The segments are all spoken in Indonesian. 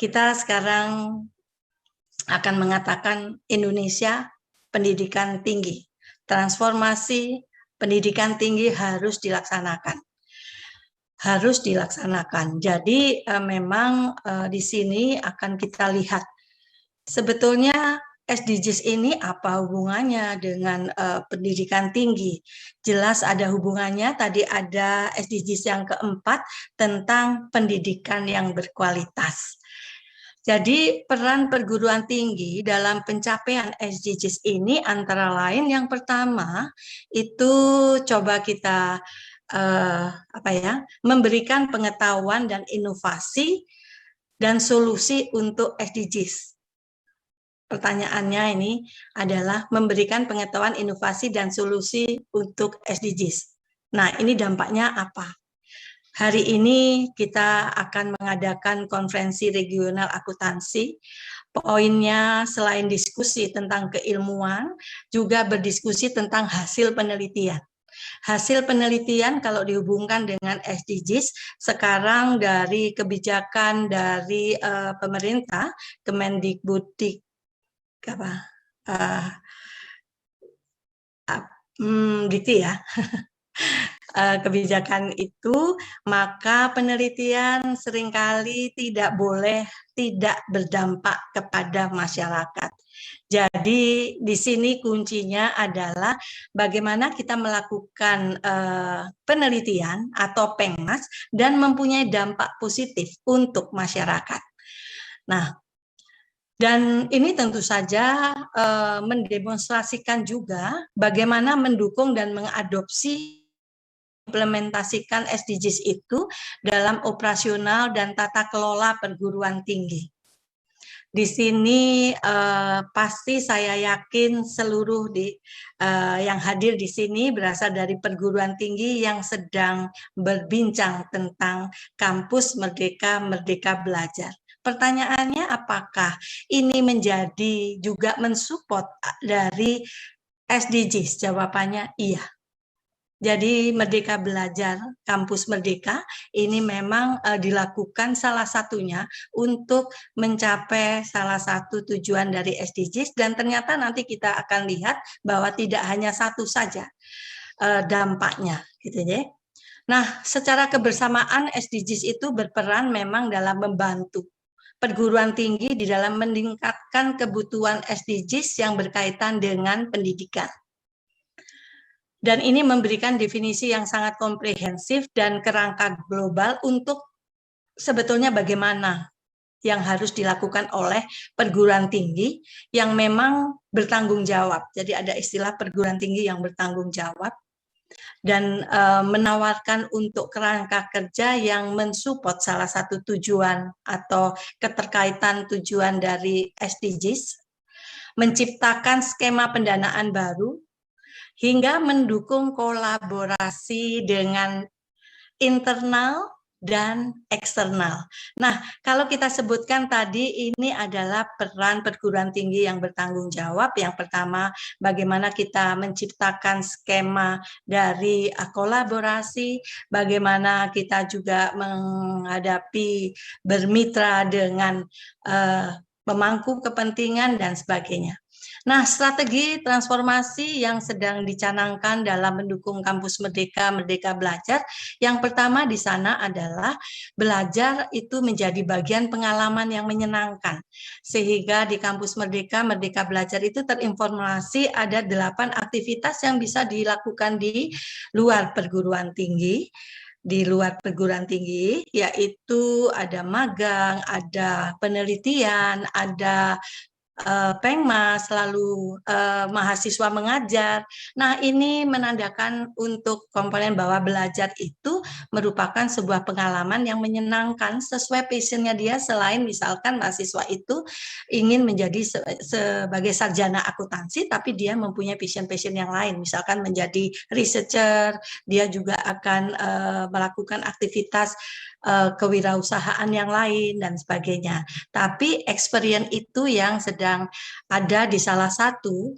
kita sekarang akan mengatakan Indonesia pendidikan tinggi. Transformasi pendidikan tinggi harus dilaksanakan. Harus dilaksanakan. Jadi memang di sini akan kita lihat sebetulnya SDGs ini apa hubungannya dengan pendidikan tinggi? Jelas ada hubungannya, tadi ada SDGs yang keempat tentang pendidikan yang berkualitas. Jadi peran perguruan tinggi dalam pencapaian SDGs ini antara lain yang pertama itu coba kita memberikan pengetahuan dan inovasi dan solusi untuk SDGs. Pertanyaannya ini adalah memberikan pengetahuan, inovasi, dan solusi untuk SDGs. Nah, ini dampaknya apa? Hari ini kita akan mengadakan konferensi regional akuntansi. Poinnya selain diskusi tentang keilmuan, juga berdiskusi tentang hasil penelitian. Hasil penelitian kalau dihubungkan dengan SDGs, sekarang dari kebijakan dari pemerintah, Kemendikbud gitu ya. Kebijakan itu, maka penelitian seringkali tidak boleh tidak berdampak kepada masyarakat. Jadi di sini kuncinya adalah bagaimana kita melakukan penelitian atau pengmas dan mempunyai dampak positif untuk masyarakat. Nah, dan ini tentu saja mendemonstrasikan juga bagaimana mendukung dan mengadopsi implementasikan SDGs itu dalam operasional dan tata kelola perguruan tinggi. Di sini pasti saya yakin seluruh yang hadir di sini berasal dari perguruan tinggi yang sedang berbincang tentang kampus Merdeka, Merdeka Belajar. Pertanyaannya apakah ini menjadi juga mensupport dari SDGs? Jawabannya iya. Jadi Merdeka Belajar, Kampus Merdeka ini memang dilakukan salah satunya untuk mencapai salah satu tujuan dari SDGs, dan ternyata nanti kita akan lihat bahwa tidak hanya satu saja dampaknya, gitu ya. Nah, secara kebersamaan SDGs itu berperan memang dalam membantu perguruan tinggi di dalam meningkatkan kebutuhan SDGs yang berkaitan dengan pendidikan. Dan ini memberikan definisi yang sangat komprehensif dan kerangka global untuk sebetulnya bagaimana yang harus dilakukan oleh perguruan tinggi yang memang bertanggung jawab. Jadi ada istilah perguruan tinggi yang bertanggung jawab dan menawarkan untuk kerangka kerja yang mensupport salah satu tujuan atau keterkaitan tujuan dari SDGs, menciptakan skema pendanaan baru, hingga mendukung kolaborasi dengan internal dan eksternal. Nah, kalau kita sebutkan tadi ini adalah peran perguruan tinggi yang bertanggung jawab. Yang pertama, bagaimana kita menciptakan skema dari kolaborasi, bagaimana kita juga menghadapi bermitra dengan pemangku kepentingan dan sebagainya. Nah, strategi transformasi yang sedang dicanangkan dalam mendukung Kampus Merdeka, Merdeka Belajar, yang pertama di sana adalah belajar itu menjadi bagian pengalaman yang menyenangkan. Sehingga di Kampus Merdeka, Merdeka Belajar itu terinformasi ada 8 aktivitas yang bisa dilakukan di luar perguruan tinggi. Di luar perguruan tinggi, yaitu ada magang, ada penelitian, ada pengmas, lalu mahasiswa mengajar. Nah, ini menandakan untuk komponen bahwa belajar itu merupakan sebuah pengalaman yang menyenangkan sesuai passionnya dia, selain misalkan mahasiswa itu ingin menjadi sebagai sarjana akuntansi, tapi dia mempunyai passion yang lain, misalkan menjadi researcher, dia juga akan melakukan aktivitas kewirausahaan yang lain dan sebagainya. Tapi experience itu yang sedang ada di salah satu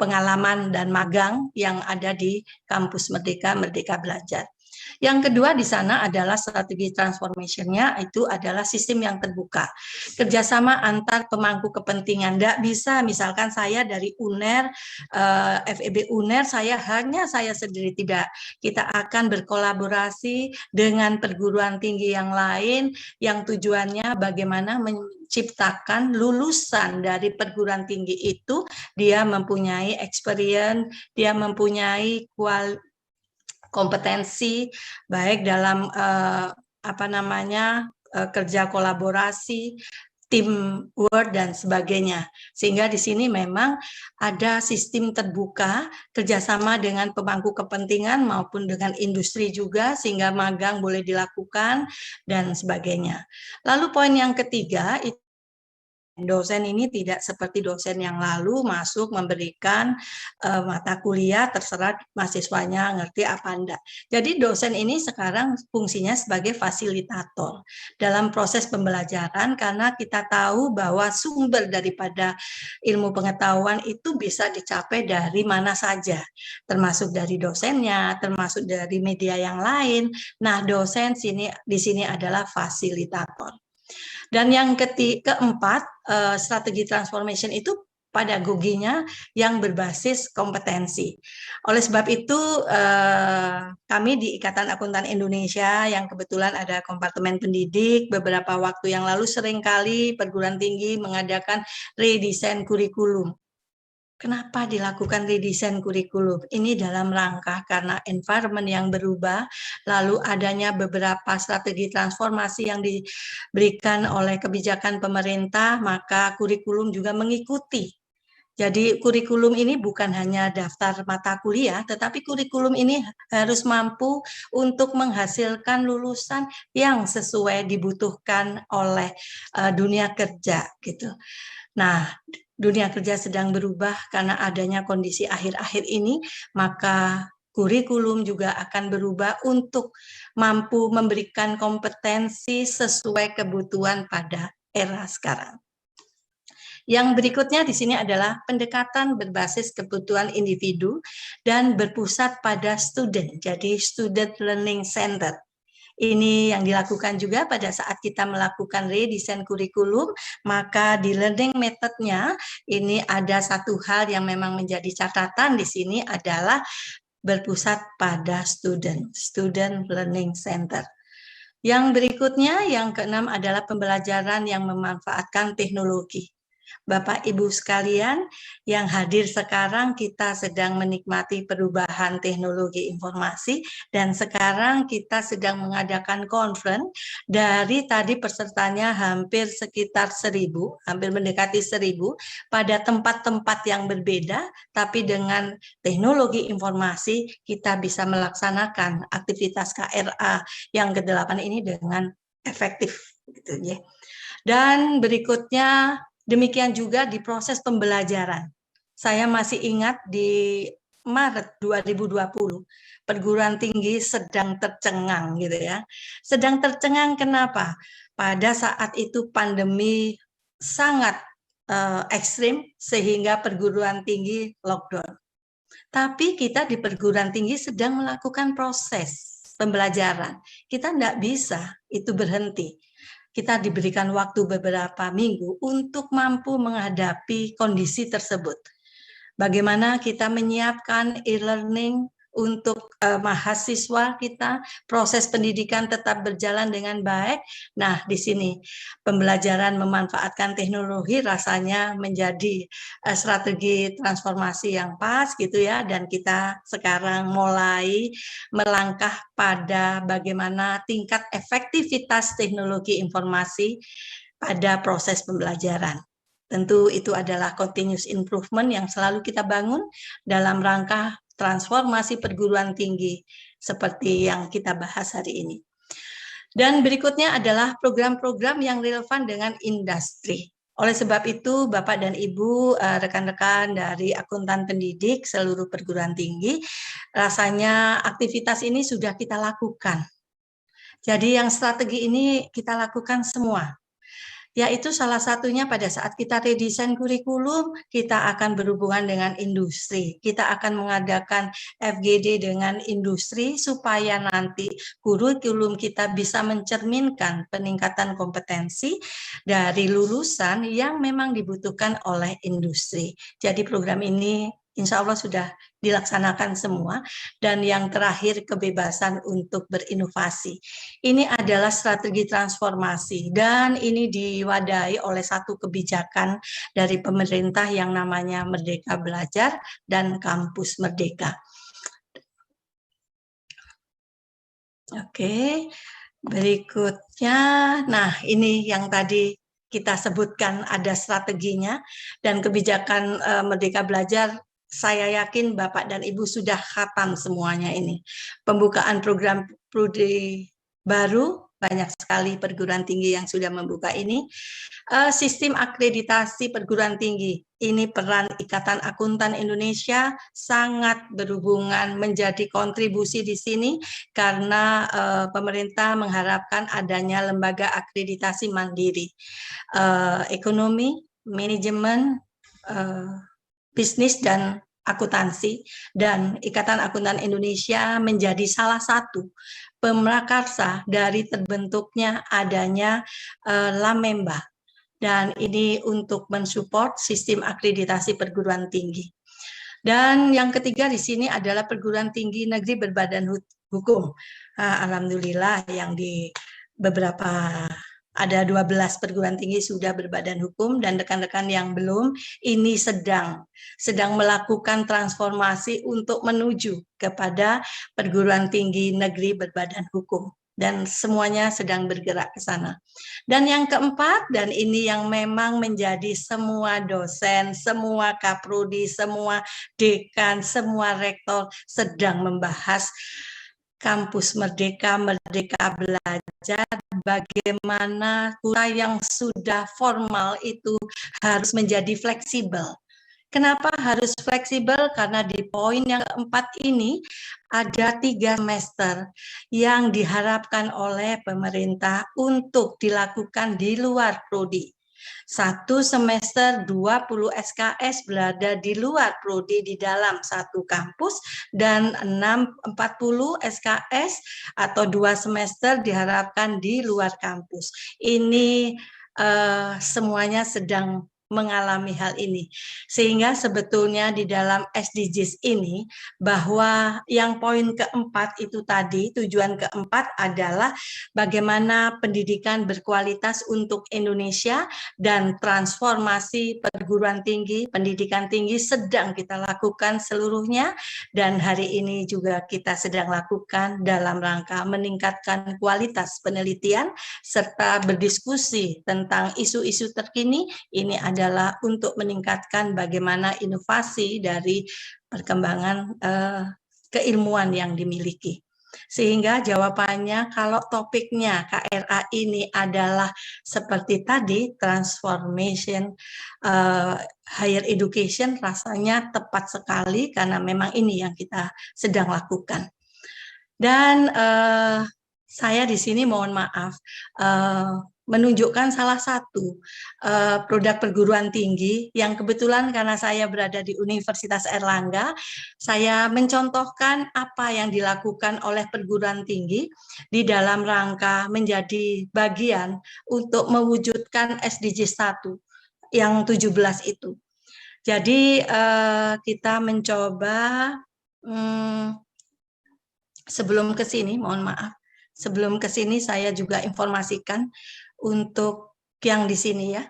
pengalaman dan magang yang ada di Kampus Merdeka, Merdeka Belajar. Yang kedua di sana adalah strategi transformation-nya itu adalah sistem yang terbuka. Kerjasama antar pemangku kepentingan. Tidak bisa misalkan saya dari UNER, FEB UNER, saya sendiri, tidak. Kita akan berkolaborasi dengan perguruan tinggi yang lain yang tujuannya bagaimana menciptakan lulusan dari perguruan tinggi itu, dia mempunyai experience, dia mempunyai kompetensi baik dalam kerja kolaborasi, teamwork dan sebagainya. Sehingga di sini memang ada sistem terbuka kerjasama dengan pemangku kepentingan maupun dengan industri juga, sehingga magang boleh dilakukan dan sebagainya. Lalu poin yang ketiga, dosen ini tidak seperti dosen yang lalu masuk memberikan mata kuliah, terserah mahasiswanya ngerti apa enggak. Jadi dosen ini sekarang fungsinya sebagai fasilitator dalam proses pembelajaran, karena kita tahu bahwa sumber daripada ilmu pengetahuan itu bisa dicapai dari mana saja, termasuk dari dosennya, termasuk dari media yang lain. Nah, dosen di sini adalah fasilitator. Dan yang keempat, strategi transformation itu pedagoginya yang berbasis kompetensi. Oleh sebab itu, kami di Ikatan Akuntan Indonesia yang kebetulan ada kompartemen pendidik, beberapa waktu yang lalu seringkali perguruan tinggi mengadakan redesign kurikulum. Kenapa dilakukan redesign kurikulum? Ini dalam rangka karena environment yang berubah, lalu adanya beberapa strategi transformasi yang diberikan oleh kebijakan pemerintah, maka kurikulum juga mengikuti. Jadi kurikulum ini bukan hanya daftar mata kuliah, tetapi kurikulum ini harus mampu untuk menghasilkan lulusan yang sesuai dibutuhkan oleh dunia kerja gitu. Nah, dunia kerja sedang berubah karena adanya kondisi akhir-akhir ini, maka kurikulum juga akan berubah untuk mampu memberikan kompetensi sesuai kebutuhan pada era sekarang. Yang berikutnya di sini adalah pendekatan berbasis kebutuhan individu dan berpusat pada student, jadi student learning center. Ini yang dilakukan juga pada saat kita melakukan redesign kurikulum, maka di learning methodnya ini ada satu hal yang memang menjadi catatan di sini adalah berpusat pada student learning center. Yang berikutnya, yang keenam adalah pembelajaran yang memanfaatkan teknologi. Bapak Ibu sekalian yang hadir sekarang, kita sedang menikmati perubahan teknologi informasi dan sekarang kita sedang mengadakan conference. Dari tadi pesertanya hampir sekitar 1.000, hampir mendekati 1.000 pada tempat-tempat yang berbeda, tapi dengan teknologi informasi kita bisa melaksanakan aktivitas KRA yang ke-8 ini dengan efektif gitu ya. Dan berikutnya demikian juga di proses pembelajaran. Saya masih ingat di Maret 2020, perguruan tinggi sedang tercengang gitu ya. Sedang tercengang kenapa? Pada saat itu pandemi sangat ekstrim sehingga perguruan tinggi lockdown. Tapi kita di perguruan tinggi sedang melakukan proses pembelajaran. Kita tidak bisa itu berhenti. Kita diberikan waktu beberapa minggu untuk mampu menghadapi kondisi tersebut. Bagaimana kita menyiapkan e-learning untuk mahasiswa kita, proses pendidikan tetap berjalan dengan baik. Nah, di sini pembelajaran memanfaatkan teknologi rasanya menjadi strategi transformasi yang pas gitu ya, dan kita sekarang mulai melangkah pada bagaimana tingkat efektivitas teknologi informasi pada proses pembelajaran. Tentu itu adalah continuous improvement yang selalu kita bangun dalam rangka transformasi perguruan tinggi seperti yang kita bahas hari ini. Dan berikutnya adalah program-program yang relevan dengan industri. Oleh sebab itu, Bapak dan Ibu, rekan-rekan dari akuntan pendidik seluruh perguruan tinggi, rasanya aktivitas ini sudah kita lakukan. Jadi yang strategi ini kita lakukan semua. Yaitu salah satunya pada saat kita redesign kurikulum, kita akan berhubungan dengan industri. Kita akan mengadakan FGD dengan industri supaya nanti kurikulum kita bisa mencerminkan peningkatan kompetensi dari lulusan yang memang dibutuhkan oleh industri. Jadi program ini insya Allah sudah dilaksanakan semua. Dan yang terakhir, kebebasan untuk berinovasi. Ini adalah strategi transformasi dan ini diwadahi oleh satu kebijakan dari pemerintah yang namanya Merdeka Belajar dan Kampus Merdeka. Oke, berikutnya, nah ini yang tadi kita sebutkan ada strateginya dan kebijakan Merdeka Belajar. Saya yakin Bapak dan Ibu sudah khatam semuanya ini. Pembukaan program prodi baru, banyak sekali perguruan tinggi yang sudah membuka ini. Sistem akreditasi perguruan tinggi. Ini peran Ikatan Akuntan Indonesia sangat berhubungan menjadi kontribusi di sini karena pemerintah mengharapkan adanya lembaga akreditasi mandiri. Ekonomi, manajemen, bisnis, dan akuntansi, dan Ikatan Akuntan Indonesia menjadi salah satu pemrakarsa dari terbentuknya adanya Lamemba. Dan ini untuk mensupport sistem akreditasi perguruan tinggi. Dan yang ketiga di sini adalah perguruan tinggi negeri berbadan hukum. Alhamdulillah yang di beberapa ada 12 perguruan tinggi sudah berbadan hukum dan rekan-rekan yang belum ini sedang melakukan transformasi untuk menuju kepada perguruan tinggi negeri berbadan hukum. Dan semuanya sedang bergerak ke sana. Dan yang keempat, dan ini yang memang menjadi semua dosen, semua kaprodi, semua dekan, semua rektor sedang membahas Kampus Merdeka, Merdeka Belajar, bagaimana kita yang sudah formal itu harus menjadi fleksibel. Kenapa harus fleksibel? Karena di poin yang keempat ini ada 3 semester yang diharapkan oleh pemerintah untuk dilakukan di luar prodi. 1 semester 20 SKS berada di luar prodi di dalam satu kampus dan 40 SKS atau 2 semester diharapkan di luar kampus. Ini semuanya sedang mengalami hal ini. Sehingga sebetulnya di dalam SDGs ini bahwa yang poin keempat itu tadi, tujuan keempat adalah bagaimana pendidikan berkualitas untuk Indonesia dan transformasi perguruan tinggi, pendidikan tinggi sedang kita lakukan seluruhnya dan hari ini juga kita sedang lakukan dalam rangka meningkatkan kualitas penelitian serta berdiskusi tentang isu-isu terkini. Ini adalah untuk meningkatkan bagaimana inovasi dari perkembangan keilmuan yang dimiliki. Sehingga jawabannya kalau topiknya KRA ini adalah seperti tadi, transformation higher education, rasanya tepat sekali karena memang ini yang kita sedang lakukan. Dan saya di sini mohon maaf, menunjukkan salah satu produk perguruan tinggi yang kebetulan karena saya berada di Universitas Airlangga, saya mencontohkan apa yang dilakukan oleh perguruan tinggi di dalam rangka menjadi bagian untuk mewujudkan SDG 1 yang 17 itu. Jadi kita mencoba sebelum ke sini, mohon maaf, sebelum ke sini saya juga informasikan untuk yang di sini ya,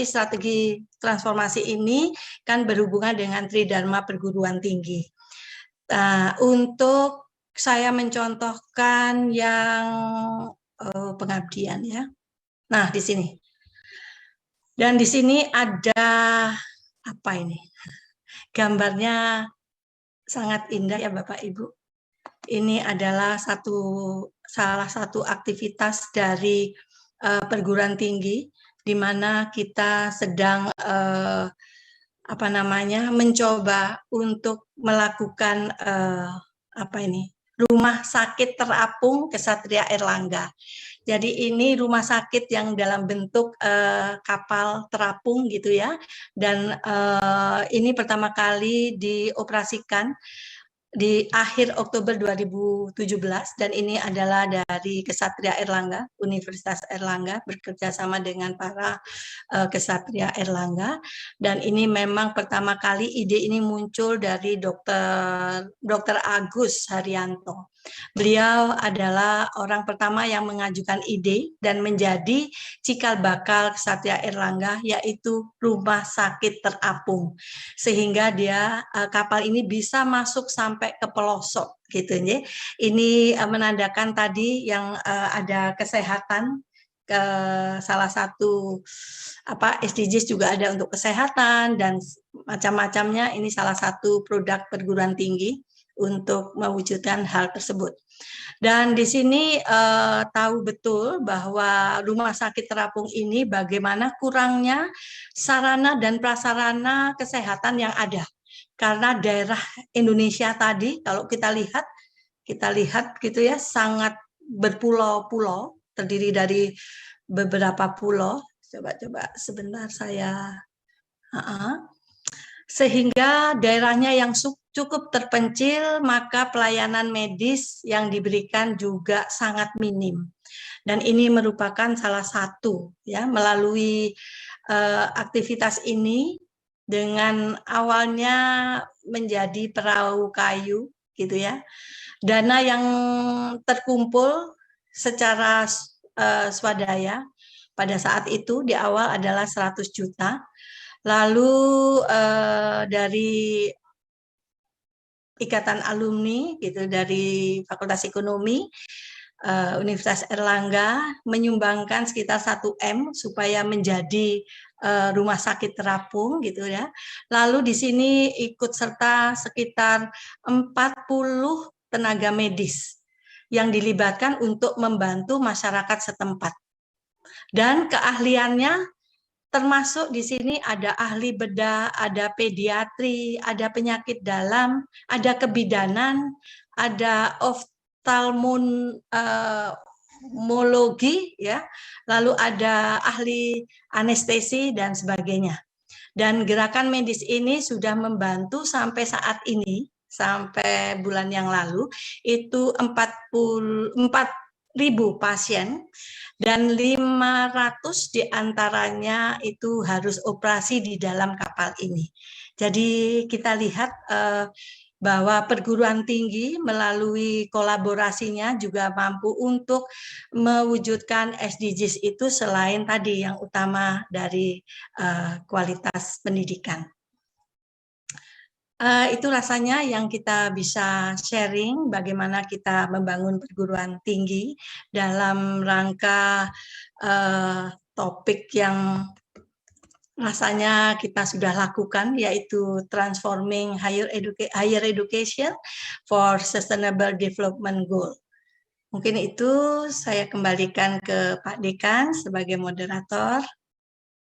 strategi transformasi ini kan berhubungan dengan Tridharma perguruan tinggi. Untuk saya mencontohkan yang pengabdian ya. Nah, di sini. Dan di sini ada apa ini? Gambarnya sangat indah ya Bapak Ibu. Ini adalah salah satu aktivitas dari perguruan tinggi di mana kita sedang mencoba untuk melakukan Rumah Sakit Terapung Kesatria Airlangga. Jadi ini rumah sakit yang dalam bentuk kapal terapung gitu ya. Dan ini pertama kali dioperasikan di akhir Oktober 2017 dan ini adalah dari Kesatria Airlangga, Universitas Airlangga bekerja sama dengan para Kesatria Airlangga, dan ini memang pertama kali ide ini muncul dari Dr. Agus Haryanto. Beliau adalah orang pertama yang mengajukan ide dan menjadi cikal bakal Kesatria Airlangga, yaitu rumah sakit terapung, sehingga dia kapal ini bisa masuk sampai ke pelosok gitu ya. Ini menandakan tadi yang ada kesehatan, ke salah satu SDGs juga ada untuk kesehatan dan macam-macamnya. Ini salah satu produk perguruan tinggi untuk mewujudkan hal tersebut. Dan di sini tahu betul bahwa rumah sakit terapung ini bagaimana kurangnya sarana dan prasarana kesehatan yang ada. Karena daerah Indonesia tadi kalau kita lihat gitu ya, sangat berpulau-pulau, terdiri dari beberapa pulau. Coba sebentar saya. Sehingga daerahnya yang cukup terpencil, maka pelayanan medis yang diberikan juga sangat minim. Dan ini merupakan salah satu ya, melalui aktivitas ini dengan awalnya menjadi perahu kayu gitu ya. Dana yang terkumpul secara swadaya pada saat itu di awal adalah 100 juta. Lalu dari Ikatan Alumni gitu dari Fakultas Ekonomi Universitas Airlangga menyumbangkan sekitar 1 M supaya menjadi rumah sakit terapung gitu ya. Lalu di sini ikut serta sekitar 40 tenaga medis yang dilibatkan untuk membantu masyarakat setempat. Dan keahliannya termasuk di sini ada ahli bedah, ada pediatri, ada penyakit dalam, ada kebidanan, ada oftalmologi, ya, lalu ada ahli anestesi dan sebagainya. Dan gerakan medis ini sudah membantu sampai saat ini, sampai bulan yang lalu, itu 4.000 pasien dan 500 diantaranya itu harus operasi di dalam kapal ini. Jadi kita lihat bahwa perguruan tinggi melalui kolaborasinya juga mampu untuk mewujudkan SDGs itu selain tadi yang utama dari kualitas pendidikan. Itu rasanya yang kita bisa sharing bagaimana kita membangun perguruan tinggi dalam rangka topik yang rasanya kita sudah lakukan, yaitu Transforming Higher Education for Sustainable Development Goal. Mungkin itu saya kembalikan ke Pak Dekan sebagai moderator.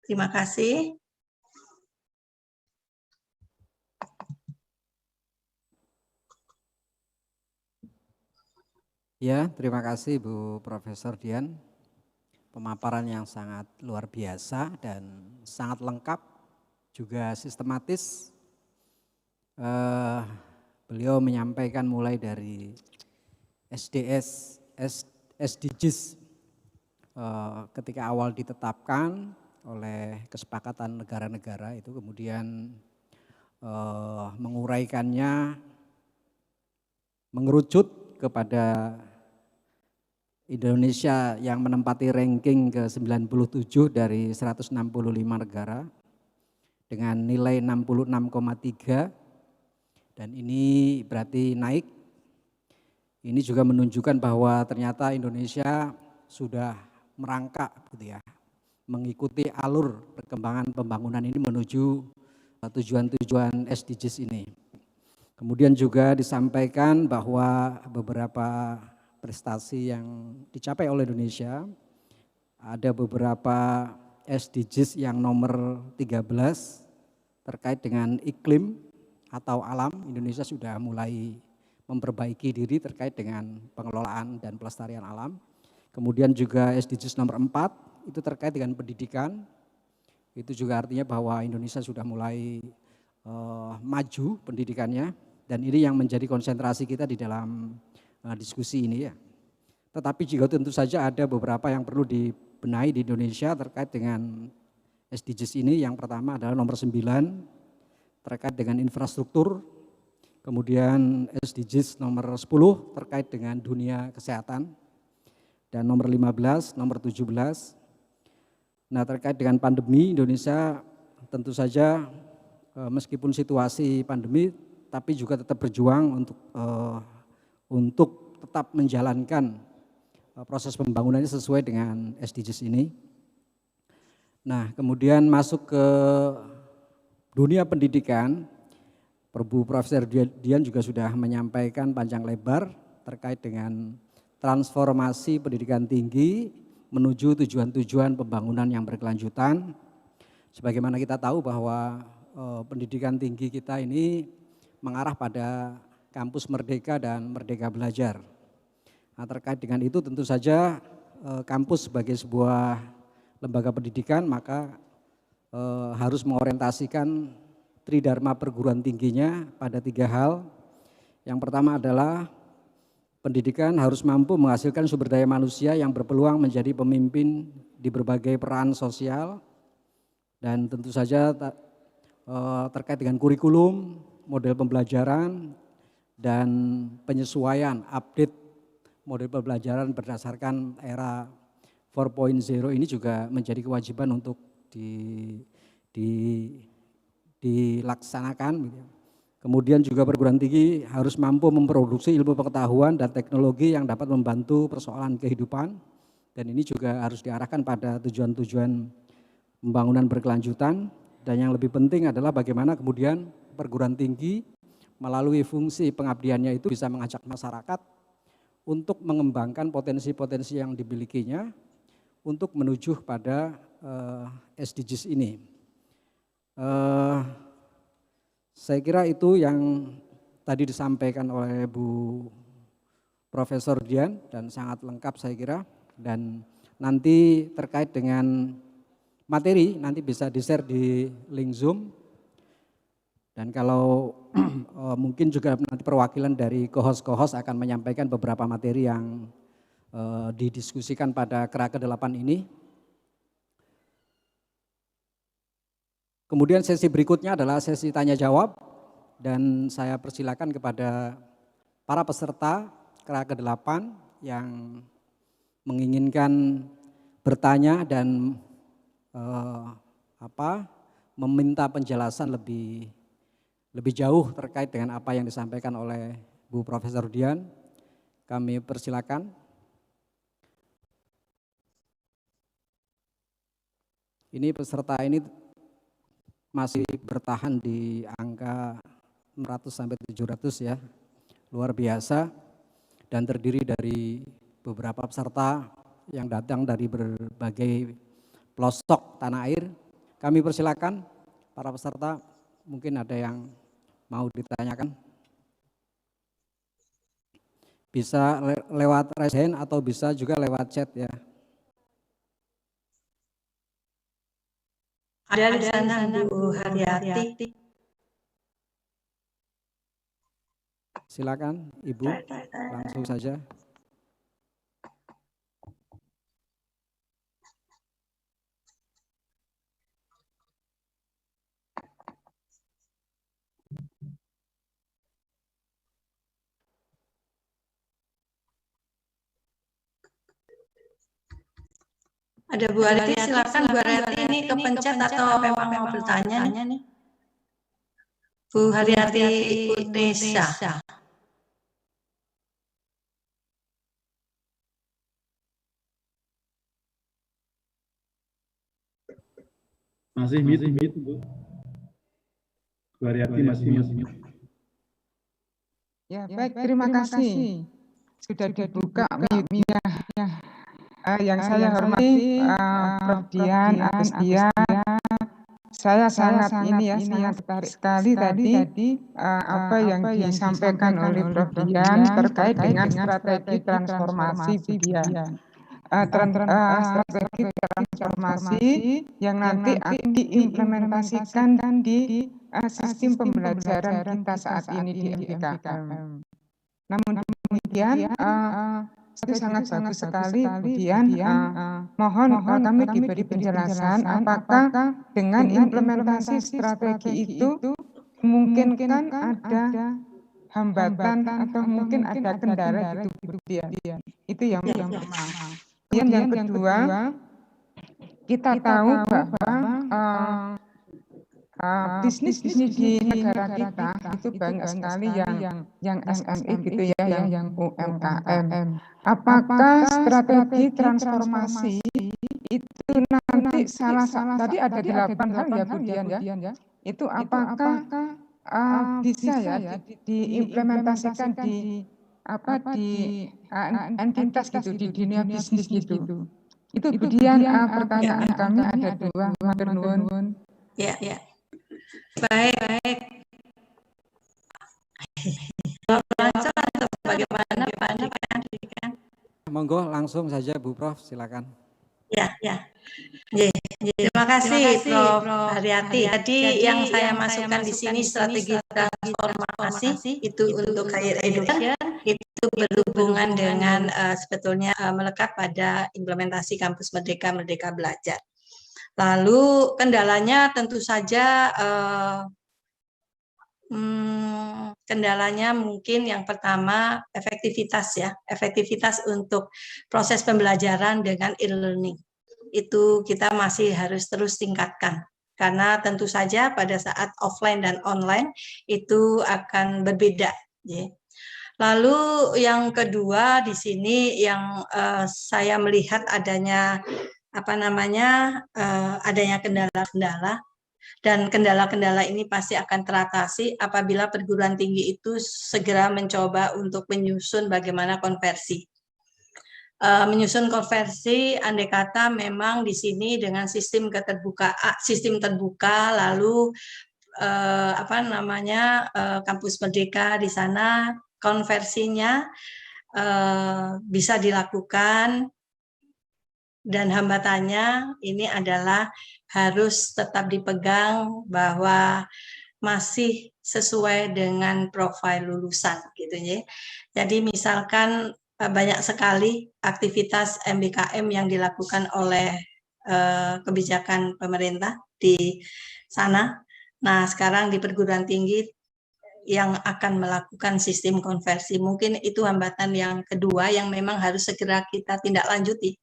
Terima kasih. Ya, terima kasih Bu Profesor Dian. Pemaparan yang sangat luar biasa dan sangat lengkap, juga sistematis. Beliau menyampaikan mulai dari SDGs ketika awal ditetapkan oleh kesepakatan negara-negara itu, kemudian menguraikannya, mengerucut kepada Indonesia yang menempati ranking ke-97 dari 165 negara dengan nilai 66,3, dan ini berarti naik. Ini juga menunjukkan bahwa ternyata Indonesia sudah merangkak gitu ya, mengikuti alur perkembangan pembangunan ini menuju tujuan-tujuan SDGs ini. Kemudian juga disampaikan bahwa beberapa prestasi yang dicapai oleh Indonesia, ada beberapa SDGs yang nomor 13 terkait dengan iklim atau alam. Indonesia sudah mulai memperbaiki diri terkait dengan pengelolaan dan pelestarian alam. Kemudian juga SDGs nomor 4 itu terkait dengan pendidikan. Itu juga artinya bahwa Indonesia sudah mulai maju pendidikannya, dan ini yang menjadi konsentrasi kita di dalam diskusi ini ya. Tetapi juga tentu saja ada beberapa yang perlu dibenahi di Indonesia terkait dengan SDGs ini. Yang pertama adalah nomor 9 terkait dengan infrastruktur, kemudian SDGs nomor 10 terkait dengan dunia kesehatan, dan nomor 15, nomor 17. Nah, terkait dengan pandemi, Indonesia tentu saja meskipun situasi pandemi, tapi juga tetap berjuang untuk tetap menjalankan proses pembangunannya sesuai dengan SDGs ini. Nah, kemudian masuk ke dunia pendidikan, Bu Profesor Dian juga sudah menyampaikan panjang lebar terkait dengan transformasi pendidikan tinggi menuju tujuan-tujuan pembangunan yang berkelanjutan. Sebagaimana kita tahu bahwa pendidikan tinggi kita ini mengarah pada kampus merdeka dan merdeka belajar. Nah, terkait dengan itu tentu saja kampus sebagai sebuah lembaga pendidikan maka harus mengorientasikan tridharma perguruan tingginya pada 3 hal. Yang pertama adalah pendidikan harus mampu menghasilkan sumber daya manusia yang berpeluang menjadi pemimpin di berbagai peran sosial, dan tentu saja terkait dengan kurikulum, model pembelajaran, dan penyesuaian update model pembelajaran berdasarkan era 4.0 ini juga menjadi kewajiban untuk dilaksanakan. Kemudian juga perguruan tinggi harus mampu memproduksi ilmu pengetahuan dan teknologi yang dapat membantu persoalan kehidupan, dan ini juga harus diarahkan pada tujuan-tujuan pembangunan berkelanjutan. Dan yang lebih penting adalah bagaimana kemudian perguruan tinggi melalui fungsi pengabdiannya itu bisa mengajak masyarakat untuk mengembangkan potensi-potensi yang dimilikinya untuk menuju pada SDGs ini. Saya kira itu yang tadi disampaikan oleh Bu Profesor Dian dan sangat lengkap saya kira. Dan nanti terkait dengan materi nanti bisa di-share di link Zoom. Dan kalau mungkin juga nanti perwakilan dari co-host akan menyampaikan beberapa materi yang didiskusikan pada KRA ke-8 ini. Kemudian sesi berikutnya adalah sesi tanya jawab, dan saya persilakan kepada para peserta KRA ke-8 yang menginginkan bertanya dan meminta penjelasan lebih jauh terkait dengan apa yang disampaikan oleh Bu Profesor Dian. Kami persilakan. Ini peserta ini masih bertahan di angka 600 sampai 700 ya, luar biasa, dan terdiri dari beberapa peserta yang datang dari berbagai pelosok tanah air. Kami persilakan para peserta, mungkin ada yang mau ditanyakan. Bisa lewat raise hand atau bisa juga lewat chat ya. Ada di sana Bu Haryati. Silakan Ibu, langsung saja. Ada Bu Haryati, silakan Bu Haryati, ini kepencet atau memang mau bertanya nih? Bu Haryati Utesa. Masih mute Bu. Bu Haryati masih mute. Ya, baik, terima kasih. Sudah dibuka mute-nya. Yang saya hormati Prof. Dian, Mas Dian, saya sangat tertarik sekali tadi apa yang disampaikan oleh Prof. Dian terkait dengan strategi transformasi budaya. Strategi transformasi yang nanti akan diimplementasikan di sistem pembelajaran kita saat ini di MBKM. Namun demikian, itu sangat bagus sekali. Kemudian mohon kami diberi penjelasan apakah dengan implementasi strategi itu memungkinkan ada hambatan atau mungkin ada kendala gitu Bu Dian. Itu yang pertama. Kemudian yang kedua, kita tahu bahwa bisnis di negara kita itu banyak sekali yang SME gitu ya, yang UMKM. Apakah strategi transformasi itu nanti tadi ada 8 hal ya Bu Dian ya? Itu apakah bisa ya diimplementasikan di entitas gitu, di dunia bisnis gitu? Itu Bu Dian, pertanyaan kami ada 2, matur nuwun. Ya, ya. Baik. Lancar atau bagaimana Pak Andika? Monggo langsung saja Bu Prof, silakan. Ya. Terima kasih Prof. Haryati. Jadi yang saya masukkan di sini strategi transformasi itu untuk higher education itu berhubungan dengan sebetulnya melekat pada implementasi kampus Merdeka Belajar. Lalu kendalanya tentu saja kendalanya mungkin yang pertama efektivitas untuk proses pembelajaran dengan e-learning. Itu kita masih harus terus tingkatkan. Karena tentu saja pada saat offline dan online itu akan berbeda. Lalu yang kedua di sini yang saya melihat adanya adanya kendala-kendala, dan kendala-kendala ini pasti akan teratasi apabila perguruan tinggi itu segera mencoba untuk menyusun bagaimana konversi. Menyusun konversi andai kata memang di sini dengan sistem terbuka, lalu kampus Merdeka di sana konversinya bisa dilakukan. Dan hambatannya ini adalah harus tetap dipegang bahwa masih sesuai dengan profil lulusan gitu ya. Jadi misalkan banyak sekali aktivitas MBKM yang dilakukan oleh kebijakan pemerintah di sana. Nah, sekarang di perguruan tinggi yang akan melakukan sistem konversi, mungkin itu hambatan yang kedua yang memang harus segera kita tindak lanjuti.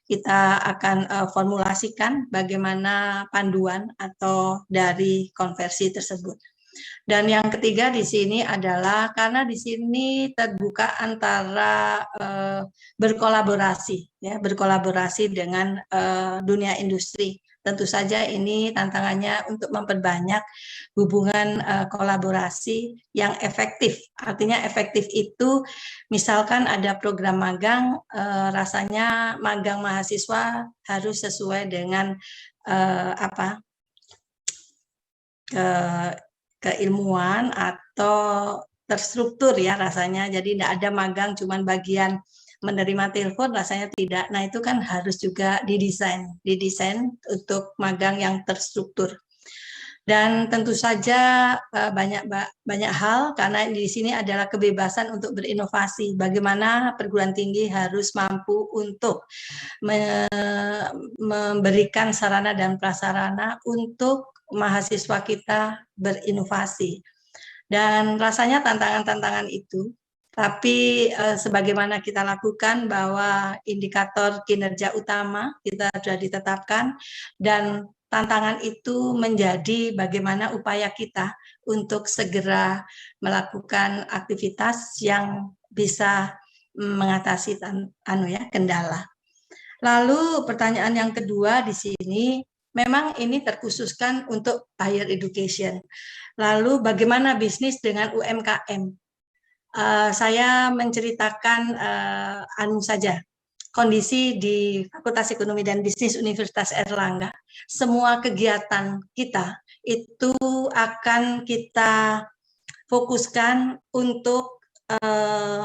Kita akan formulasikan bagaimana panduan atau dari konversi tersebut. Dan yang ketiga di sini adalah karena di sini terbuka antara berkolaborasi dengan dunia industri. Tentu saja ini tantangannya untuk memperbanyak hubungan kolaborasi yang efektif. Artinya efektif itu misalkan ada program magang, rasanya magang mahasiswa harus sesuai dengan keilmuan atau terstruktur ya rasanya. Jadi tidak ada magang cuman bagian menerima telepon, rasanya tidak. Nah, itu kan harus juga didesain untuk magang yang terstruktur. Dan tentu saja banyak hal karena di sini adalah kebebasan untuk berinovasi. Bagaimana perguruan tinggi harus mampu untuk memberikan sarana dan prasarana untuk mahasiswa kita berinovasi. Dan rasanya tantangan-tantangan itu, tapi sebagaimana kita lakukan bahwa indikator kinerja utama kita sudah ditetapkan, dan tantangan itu menjadi bagaimana upaya kita untuk segera melakukan aktivitas yang bisa mengatasi kendala. Lalu pertanyaan yang kedua di sini, memang ini terkhususkan untuk higher education. Lalu bagaimana bisnis dengan UMKM? Saya menceritakan saja. kondisi di Fakultas Ekonomi dan Bisnis Universitas Airlangga, semua kegiatan kita itu akan kita fokuskan untuk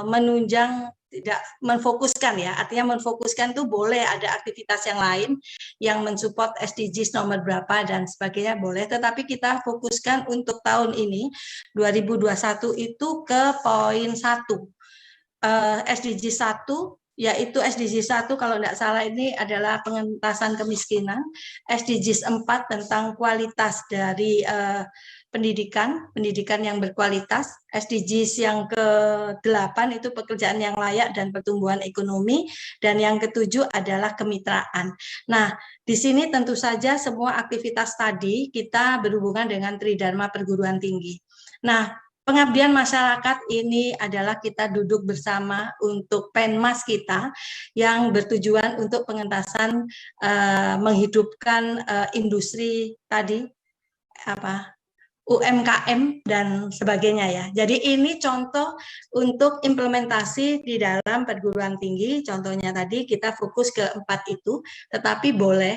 menunjang, tidak menfokuskan ya, artinya menfokuskan itu boleh ada aktivitas yang lain yang mensupport SDGs nomor berapa dan sebagainya boleh, tetapi kita fokuskan untuk tahun ini 2021 itu ke poin 1, SDG 1, yaitu SDG 1 kalau tidak salah ini adalah pengentasan kemiskinan, SDGs 4 tentang kualitas dari pendidikan yang berkualitas, SDGs yang ke-8 itu pekerjaan yang layak dan pertumbuhan ekonomi, dan yang ke-7 adalah kemitraan. Nah, di sini tentu saja semua aktivitas tadi kita berhubungan dengan Tridharma perguruan tinggi. Nah, pengabdian masyarakat ini adalah kita duduk bersama untuk penmas kita yang bertujuan untuk pengentasan menghidupkan industri tadi UMKM dan sebagainya ya. Jadi ini contoh untuk implementasi di dalam perguruan tinggi. Contohnya tadi kita fokus ke 4 itu, tetapi boleh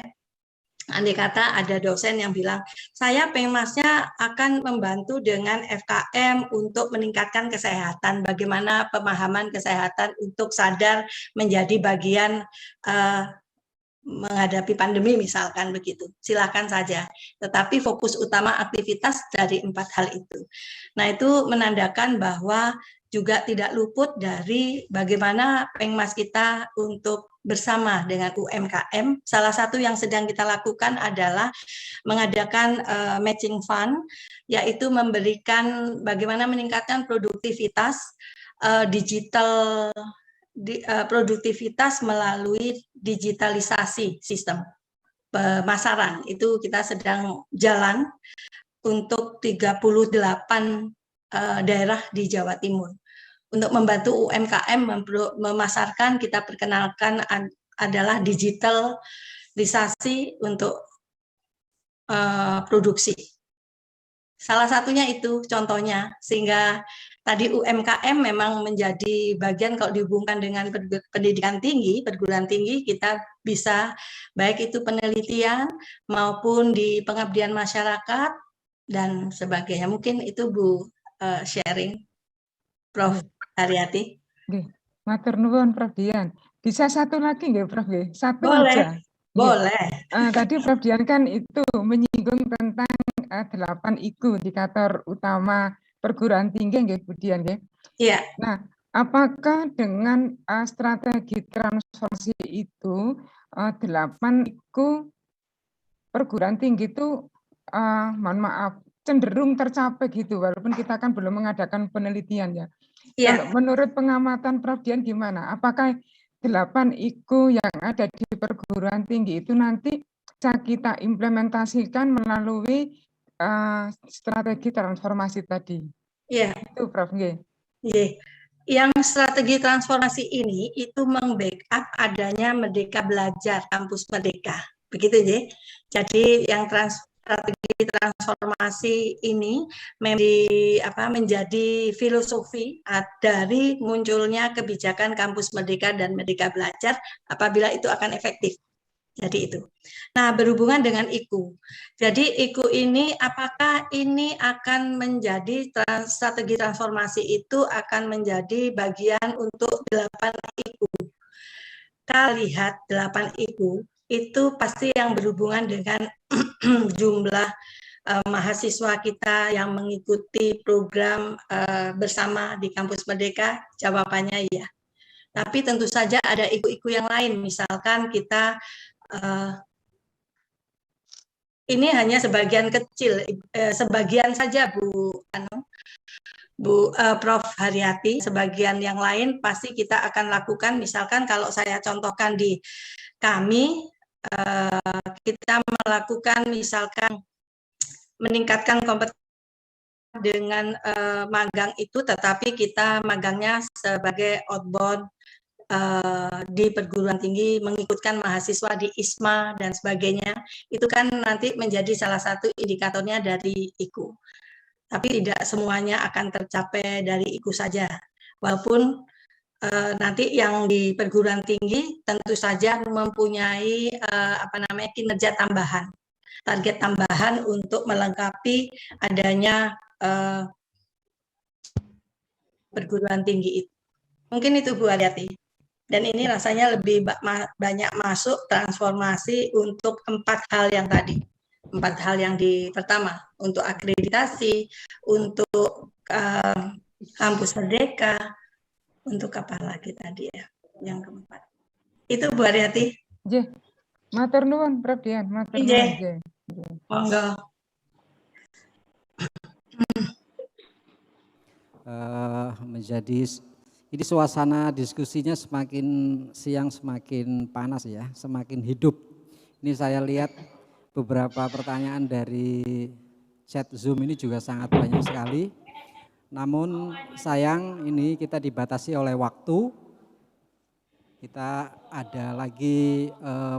andai kata ada dosen yang bilang, saya penmasnya akan membantu dengan FKM untuk meningkatkan kesehatan, bagaimana pemahaman kesehatan untuk sadar menjadi bagian menghadapi pandemi misalkan begitu, silakan saja. Tetapi fokus utama aktivitas dari 4 hal itu. Nah itu menandakan bahwa juga tidak luput dari bagaimana Pengmas kita untuk bersama dengan UMKM. Salah satu yang sedang kita lakukan adalah mengadakan matching fund, yaitu memberikan bagaimana meningkatkan produktivitas digital, produktivitas melalui digitalisasi sistem pemasaran. Itu kita sedang jalan untuk 38 daerah di Jawa Timur. Untuk membantu UMKM memasarkan, kita perkenalkan adalah digitalisasi untuk produksi. Salah satunya itu contohnya, sehingga tadi UMKM memang menjadi bagian kalau dihubungkan dengan pendidikan tinggi, perguruan tinggi, kita bisa baik itu penelitian maupun di pengabdian masyarakat dan sebagainya. Mungkin itu Bu sharing, Prof. Haryati. Matur nuwun Prof Dian. Bisa satu lagi nggak Prof? Satu Boleh. aja. Boleh. Tadi Prof Dian kan itu menyinggung tentang 8 IKU, indikator utama perguruan tinggi nggih Bu Dian nggih. Iya. Nah, apakah dengan strategi transformasi itu 8 IKU perguruan tinggi itu mohon maaf cenderung tercapai gitu, walaupun kita kan belum mengadakan penelitian ya. Iya. Kalau menurut pengamatan Prof Dian gimana? Apakah 8 IKU yang ada di perguruan tinggi itu nanti bisa kita implementasikan melalui strategi transformasi tadi? Iya. Itu Prof. Iya. Yang strategi transformasi ini itu meng-backup adanya Merdeka Belajar, Kampus Merdeka. Begitu ya. Jadi yang strategi transformasi ini menjadi filosofi dari munculnya kebijakan Kampus Merdeka dan Merdeka Belajar apabila itu akan efektif. Jadi itu. Nah, berhubungan dengan IKU. Jadi IKU ini apakah ini akan menjadi strategi transformasi itu akan menjadi bagian untuk 8 IKU. Kita lihat 8 IKU itu pasti yang berhubungan dengan jumlah mahasiswa kita yang mengikuti program bersama di Kampus Merdeka, jawabannya iya. Tapi tentu saja ada IKU-IKU yang lain, misalkan kita ini hanya sebagian kecil, sebagian saja Bu Prof. Haryati, sebagian yang lain pasti kita akan lakukan. Misalkan kalau saya contohkan di kami, kita melakukan misalkan meningkatkan kompetensi dengan magang itu, tetapi kita magangnya sebagai outbound di perguruan tinggi, mengikutkan mahasiswa di ISMA dan sebagainya, itu kan nanti menjadi salah satu indikatornya dari IKU. Tapi tidak semuanya akan tercapai dari IKU saja, walaupun nanti yang di perguruan tinggi tentu saja mempunyai kinerja tambahan, target tambahan untuk melengkapi adanya perguruan tinggi itu. Mungkin itu Bu Aryati. Dan ini rasanya lebih banyak masuk transformasi untuk 4 hal yang tadi. 4 hal yang pertama, untuk akreditasi, untuk kampus merdeka, untuk apa lagi tadi ya, yang keempat. Itu Bu Aryati. Nggih. Matur nuwun Prof Dian, matur nuwun Nggih. nggih. Monggo. Menjadi ini suasana diskusinya semakin siang semakin panas ya, semakin hidup. Ini saya lihat beberapa pertanyaan dari chat Zoom ini juga sangat banyak sekali. Namun sayang ini kita dibatasi oleh waktu. Kita ada lagi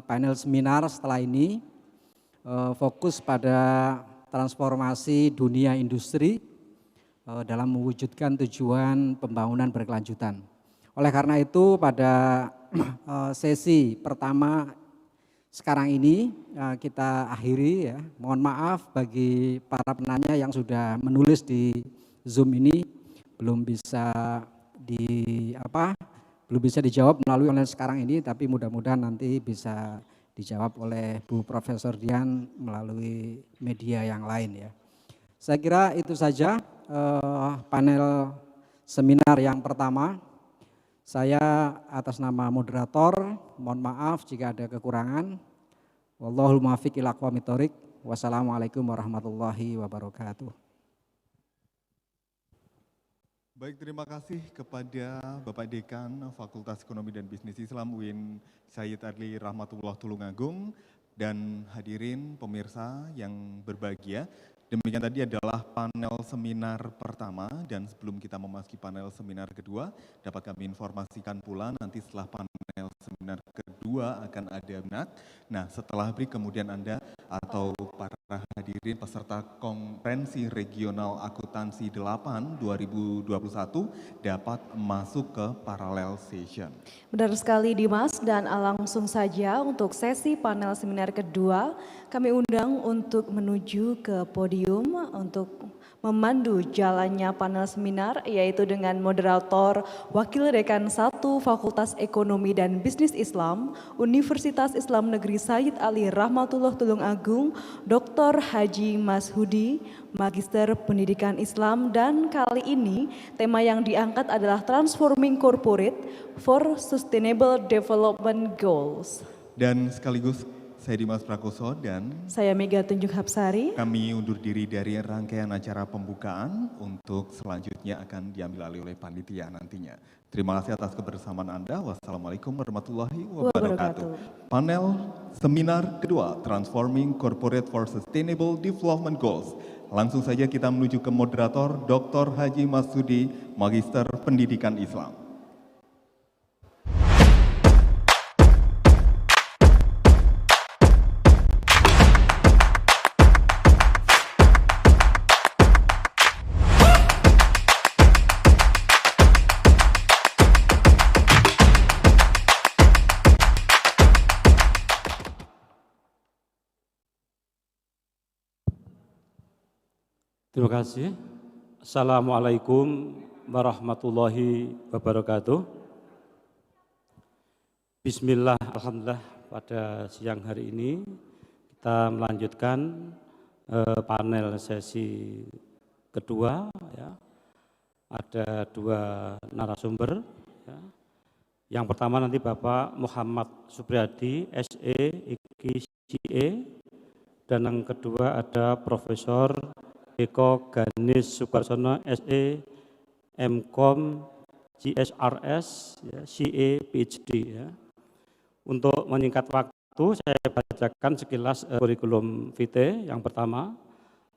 panel seminar setelah ini, fokus pada transformasi dunia industri dalam mewujudkan tujuan pembangunan berkelanjutan. Oleh karena itu pada sesi pertama sekarang ini kita akhiri ya. Mohon maaf bagi para penanya yang sudah menulis di Zoom ini belum bisa dijawab melalui online sekarang ini, tapi mudah-mudahan nanti bisa dijawab oleh Bu Profesor Dian melalui media yang lain ya. Saya kira itu saja panel seminar yang pertama. Saya atas nama moderator mohon maaf jika ada kekurangan. Wallahul muwaffiq ila aqwamit thoriq. Wassalamualaikum warahmatullahi wabarakatuh. Baik, terima kasih kepada Bapak Dekan Fakultas Ekonomi dan Bisnis Islam UIN Sayyid Adli Rahmatullah Tulungagung dan hadirin pemirsa yang berbahagia. Demikian tadi adalah panel seminar pertama, dan sebelum kita memasuki panel seminar kedua, dapat kami informasikan pula nanti setelah panel seminar kedua akan ada break. Nah, setelah break kemudian Anda atau para hadirin peserta konferensi regional akuntansi 8 2021 dapat masuk ke parallel session. Benar sekali Dimas, dan langsung saja untuk sesi panel seminar kedua kami undang untuk menuju ke podium untuk memandu jalannya panel seminar, yaitu dengan moderator Wakil Dekan 1 Fakultas Ekonomi dan Bisnis Islam Universitas Islam Negeri Sayyid Ali Rahmatullah Tulungagung, Dr. Haji Mashudi, Magister Pendidikan Islam, dan kali ini tema yang diangkat adalah Transforming Corporate for Sustainable Development Goals. Dan sekaligus saya Dimas Prakoso dan saya Mega Tunjuk Hapsari. Kami undur diri dari rangkaian acara pembukaan, untuk selanjutnya akan diambil alih oleh panitia nantinya. Terima kasih atas kebersamaan Anda. Wassalamualaikum warahmatullahi wabarakatuh. Panel seminar kedua, Transforming Corporate for Sustainable Development Goals. Langsung saja kita menuju ke moderator Dr. Haji Mashudi, Magister Pendidikan Islam. Terima kasih. Assalamualaikum warahmatullahi wabarakatuh. Bismillah, alhamdulillah, pada siang hari ini kita melanjutkan panel sesi kedua. Ya. Ada 2 narasumber. Ya. Yang pertama nanti Bapak Muhammad Supriyadi, SE, IKCE, dan yang kedua ada Profesor Eko Ganis Sukarsono, SE, MCom, GSRS, ya, CA, PhD. Ya. Untuk menyingkat waktu, saya bacakan sekilas kurikulum vitae. Yang pertama,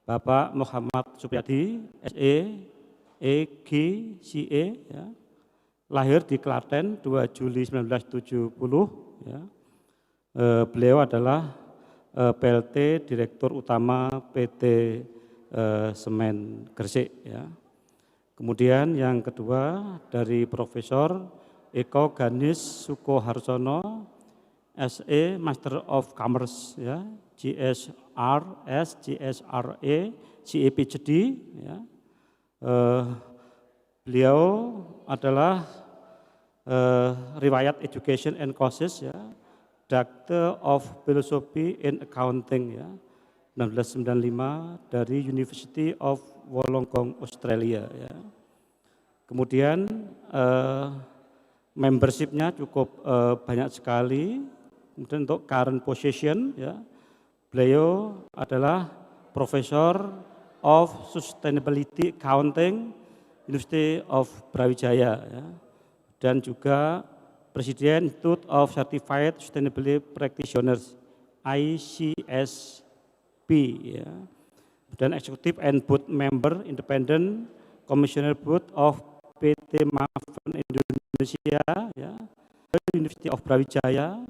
Bapak Muhammad Supriyadi, SE, EG, CA, ya. Lahir di Klaten 2 Juli 1970. Ya. Beliau adalah PLT Direktur Utama PT Semen Gresik. Ya. Kemudian yang kedua dari Profesor Eko Ganis Sukoharsono, SE Master of Commerce, ya, GSRS, GSRE, CE PhD, ya. Beliau adalah riwayat Education and Courses, ya, Doctor of Philosophy in Accounting, ya, 1995 dari University of Wollongong, Australia, ya. Kemudian membershipnya cukup banyak sekali. Kemudian untuk current position, ya, beliau adalah Professor of Sustainability Accounting, University of Brawijaya, ya, dan juga Presiden Institute of Certified Sustainability Practitioners, ICSP, ya, dan Executive and Board Member Independent Commissioner Board of PT Maven Indonesia, ya, University of Brawijaya,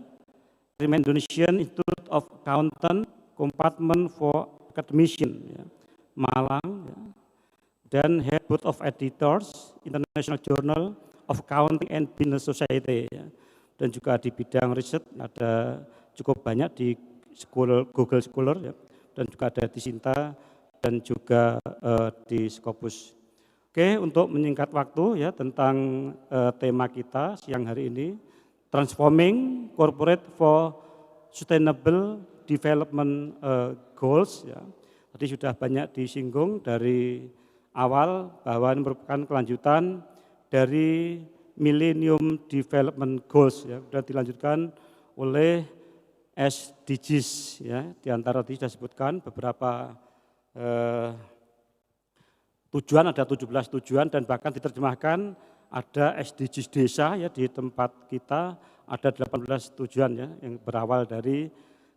Indonesian Institute of Accountant Compartment for Academician, ya, Malang, ya, dan Head Board of Editors International Journal of Accounting and Business Society, ya, dan juga di bidang riset ada cukup banyak di Google Scholar, ya, dan juga ada di Sinta dan juga di Scopus. Oke, untuk menyingkat waktu, ya, tentang tema kita siang hari ini, Transforming Corporate for Sustainable Development Goals, ya. Tadi sudah banyak disinggung dari awal bahwa ini merupakan kelanjutan dari Millennium Development Goals, ya, sudah dilanjutkan oleh SDGs, ya. Di antara tadi sudah disebutkan beberapa tujuan, ada 17 tujuan dan bahkan diterjemahkan ada SDGs desa, ya, di tempat kita ada 18 tujuan, ya, yang berawal dari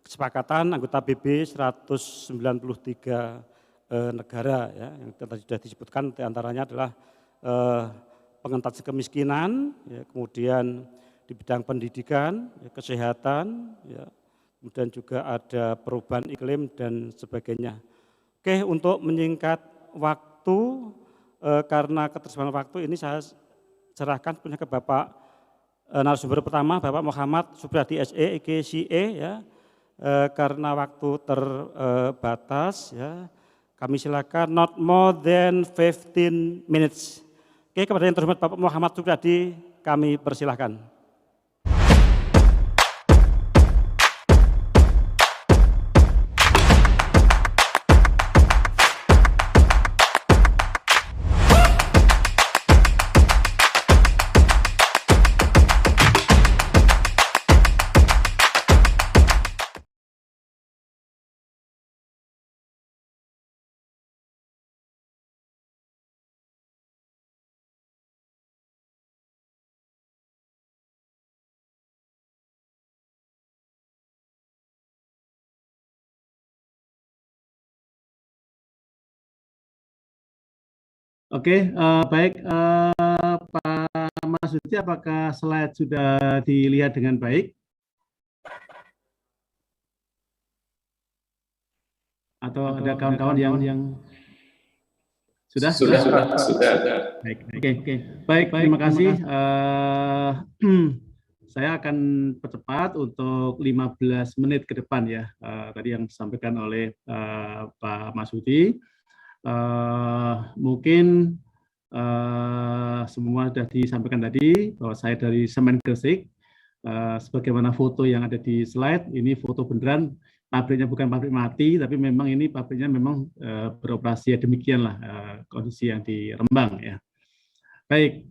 kesepakatan anggota PB 193 negara, ya, yang tadi sudah disebutkan di antaranya adalah pengentasan kemiskinan, ya, kemudian di bidang pendidikan, ya, kesehatan, ya, kemudian juga ada perubahan iklim dan sebagainya. Oke, untuk menyingkat waktu, karena ketersediaan waktu ini saya serahkan punya ke Bapak narasumber pertama, Bapak Muhammad Subradi SE, EGCE, ya. Karena waktu terbatas, ya, kami silakan not more than 15 minutes. Oke, kepada yang terhormat Bapak Muhammad Subradi, kami persilahkan. Oke, baik, Pak Masuti, apakah slide sudah dilihat dengan baik? Atau ada kawan-kawan yang sudah? Baik, oke. Baik, terima kasih. Saya akan percepat untuk 15 menit ke depan, ya. Tadi yang disampaikan oleh Pak Masuti. Mungkin semua sudah disampaikan tadi bahwa saya dari Semen Gresik. Sebagaimana foto yang ada di slide, ini foto beneran, pabriknya bukan pabrik mati, tapi memang ini pabriknya memang beroperasi, ya, demikianlah kondisi yang di Rembang, ya. Baik,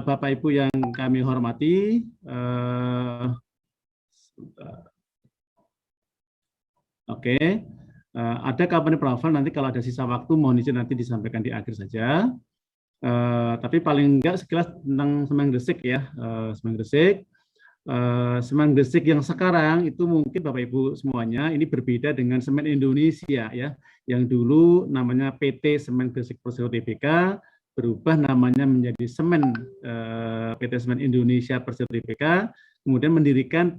Bapak Ibu yang kami hormati, oke. Ada company profile, nanti kalau ada sisa waktu mohon izin nanti disampaikan di akhir saja. Tapi paling enggak sekilas tentang Semen Gresik, ya. Semen Gresik. Semen Gresik yang sekarang itu mungkin Bapak Ibu semuanya ini berbeda dengan Semen Indonesia, ya. Yang dulu namanya PT Semen Gresik Persero Tbk, berubah namanya menjadi PT Semen Indonesia Persero Tbk, kemudian mendirikan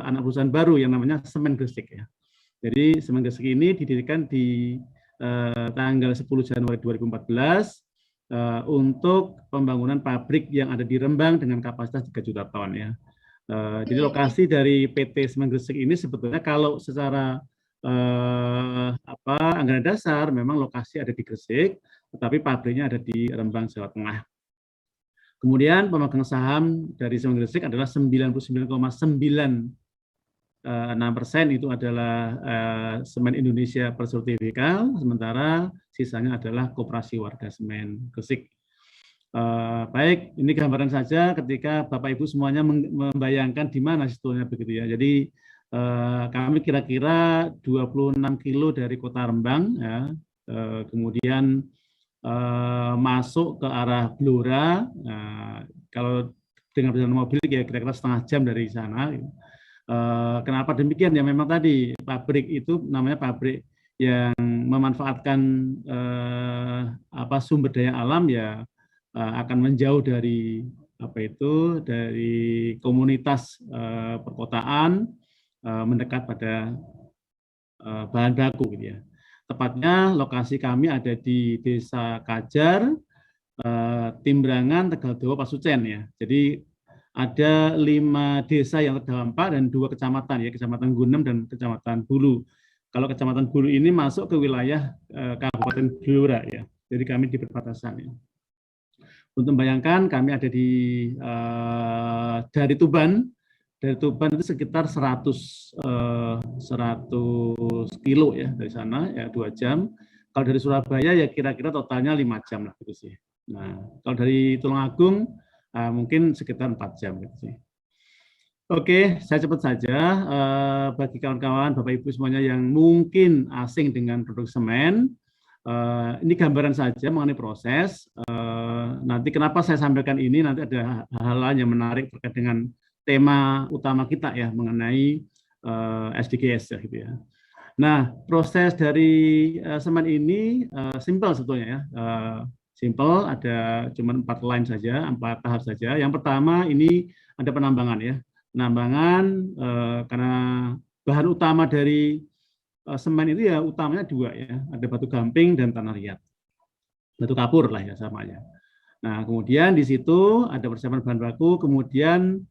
anak perusahaan baru yang namanya Semen Gresik, ya. Jadi Semen Gresik ini didirikan di tanggal 10 Januari 2014 untuk pembangunan pabrik yang ada di Rembang dengan kapasitas 3 juta ton ya. Jadi lokasi dari PT Semen Gresik ini sebetulnya kalau secara anggaran dasar memang lokasi ada di Gresik, tetapi pabriknya ada di Rembang, Jawa Tengah. Kemudian pemegang saham dari Semen Gresik adalah 99,96% itu adalah Semen Indonesia Persero Tbk, sementara sisanya adalah Koperasi Warga Semen Gresik. Baik, ini gambaran saja ketika Bapak Ibu semuanya membayangkan di mana sebetulnya begitu ya. Jadi kami kira-kira 26 kilo dari Kota Rembang ya, kemudian masuk ke arah Blora. Kalau dengan perjalanan mobil ya kira-kira setengah jam dari sana. Kenapa demikian ya, memang tadi pabrik itu namanya pabrik yang memanfaatkan sumber daya alam ya, akan menjauh dari dari komunitas perkotaan, mendekat pada bahan baku gitu ya. Tepatnya lokasi kami ada di Desa Kajar, Timbrangan, Tegaldowo, Pasucen ya. Jadi ada 5 desa yang terdampak dan 2 kecamatan ya, Kecamatan Gunem dan Kecamatan Bulu. Kalau Kecamatan Bulu ini masuk ke wilayah Kabupaten Blora ya. Jadi kami di perbatasan ya. Untuk membayangkan kami ada dari Tuban. Dari Tuban itu sekitar 100 kilo ya dari sana ya, 2 jam. Kalau dari Surabaya ya kira-kira totalnya 5 jam lah gitu sih. Nah, kalau dari Tulungagung mungkin sekitar 4 jam gitu sih. Oke, saya cepat saja bagi kawan-kawan Bapak Ibu semuanya yang mungkin asing dengan produk semen. Ini gambaran saja mengenai proses. Nanti kenapa saya sampaikan ini, nanti ada hal-hal yang menarik terkait dengan tema utama kita ya, mengenai SDGs ya gitu ya. Nah, proses dari semen ini simpel sebetulnya ya. Simpel, ada cuma 4 line saja, 4 tahap saja. Yang pertama ini ada penambangan ya. Penambangan karena bahan utama dari semen itu ya utamanya 2 ya, ada batu gamping dan tanah liat, batu kapur lah ya samanya. Nah kemudian di situ ada persiapan bahan baku, kemudian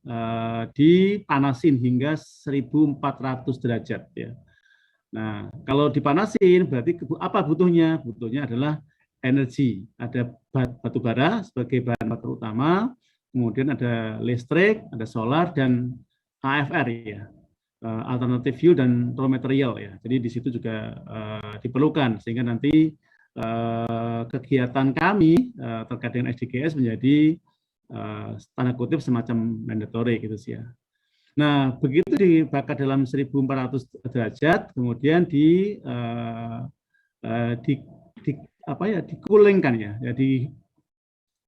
dipanasin hingga 1400 derajat ya. Nah kalau dipanasin berarti apa butuhnya? Butuhnya adalah energi, ada batu bara sebagai bahan baku utama, kemudian ada listrik, ada solar dan AFR ya. Alternative fuel dan raw material ya. Jadi di situ juga diperlukan sehingga nanti kegiatan kami terkait dengan SDGs menjadi tanda kutip semacam mandatory gitu sih ya. Nah, begitu dibakar dalam 1400 derajat, kemudian dikulingkan ya. Jadi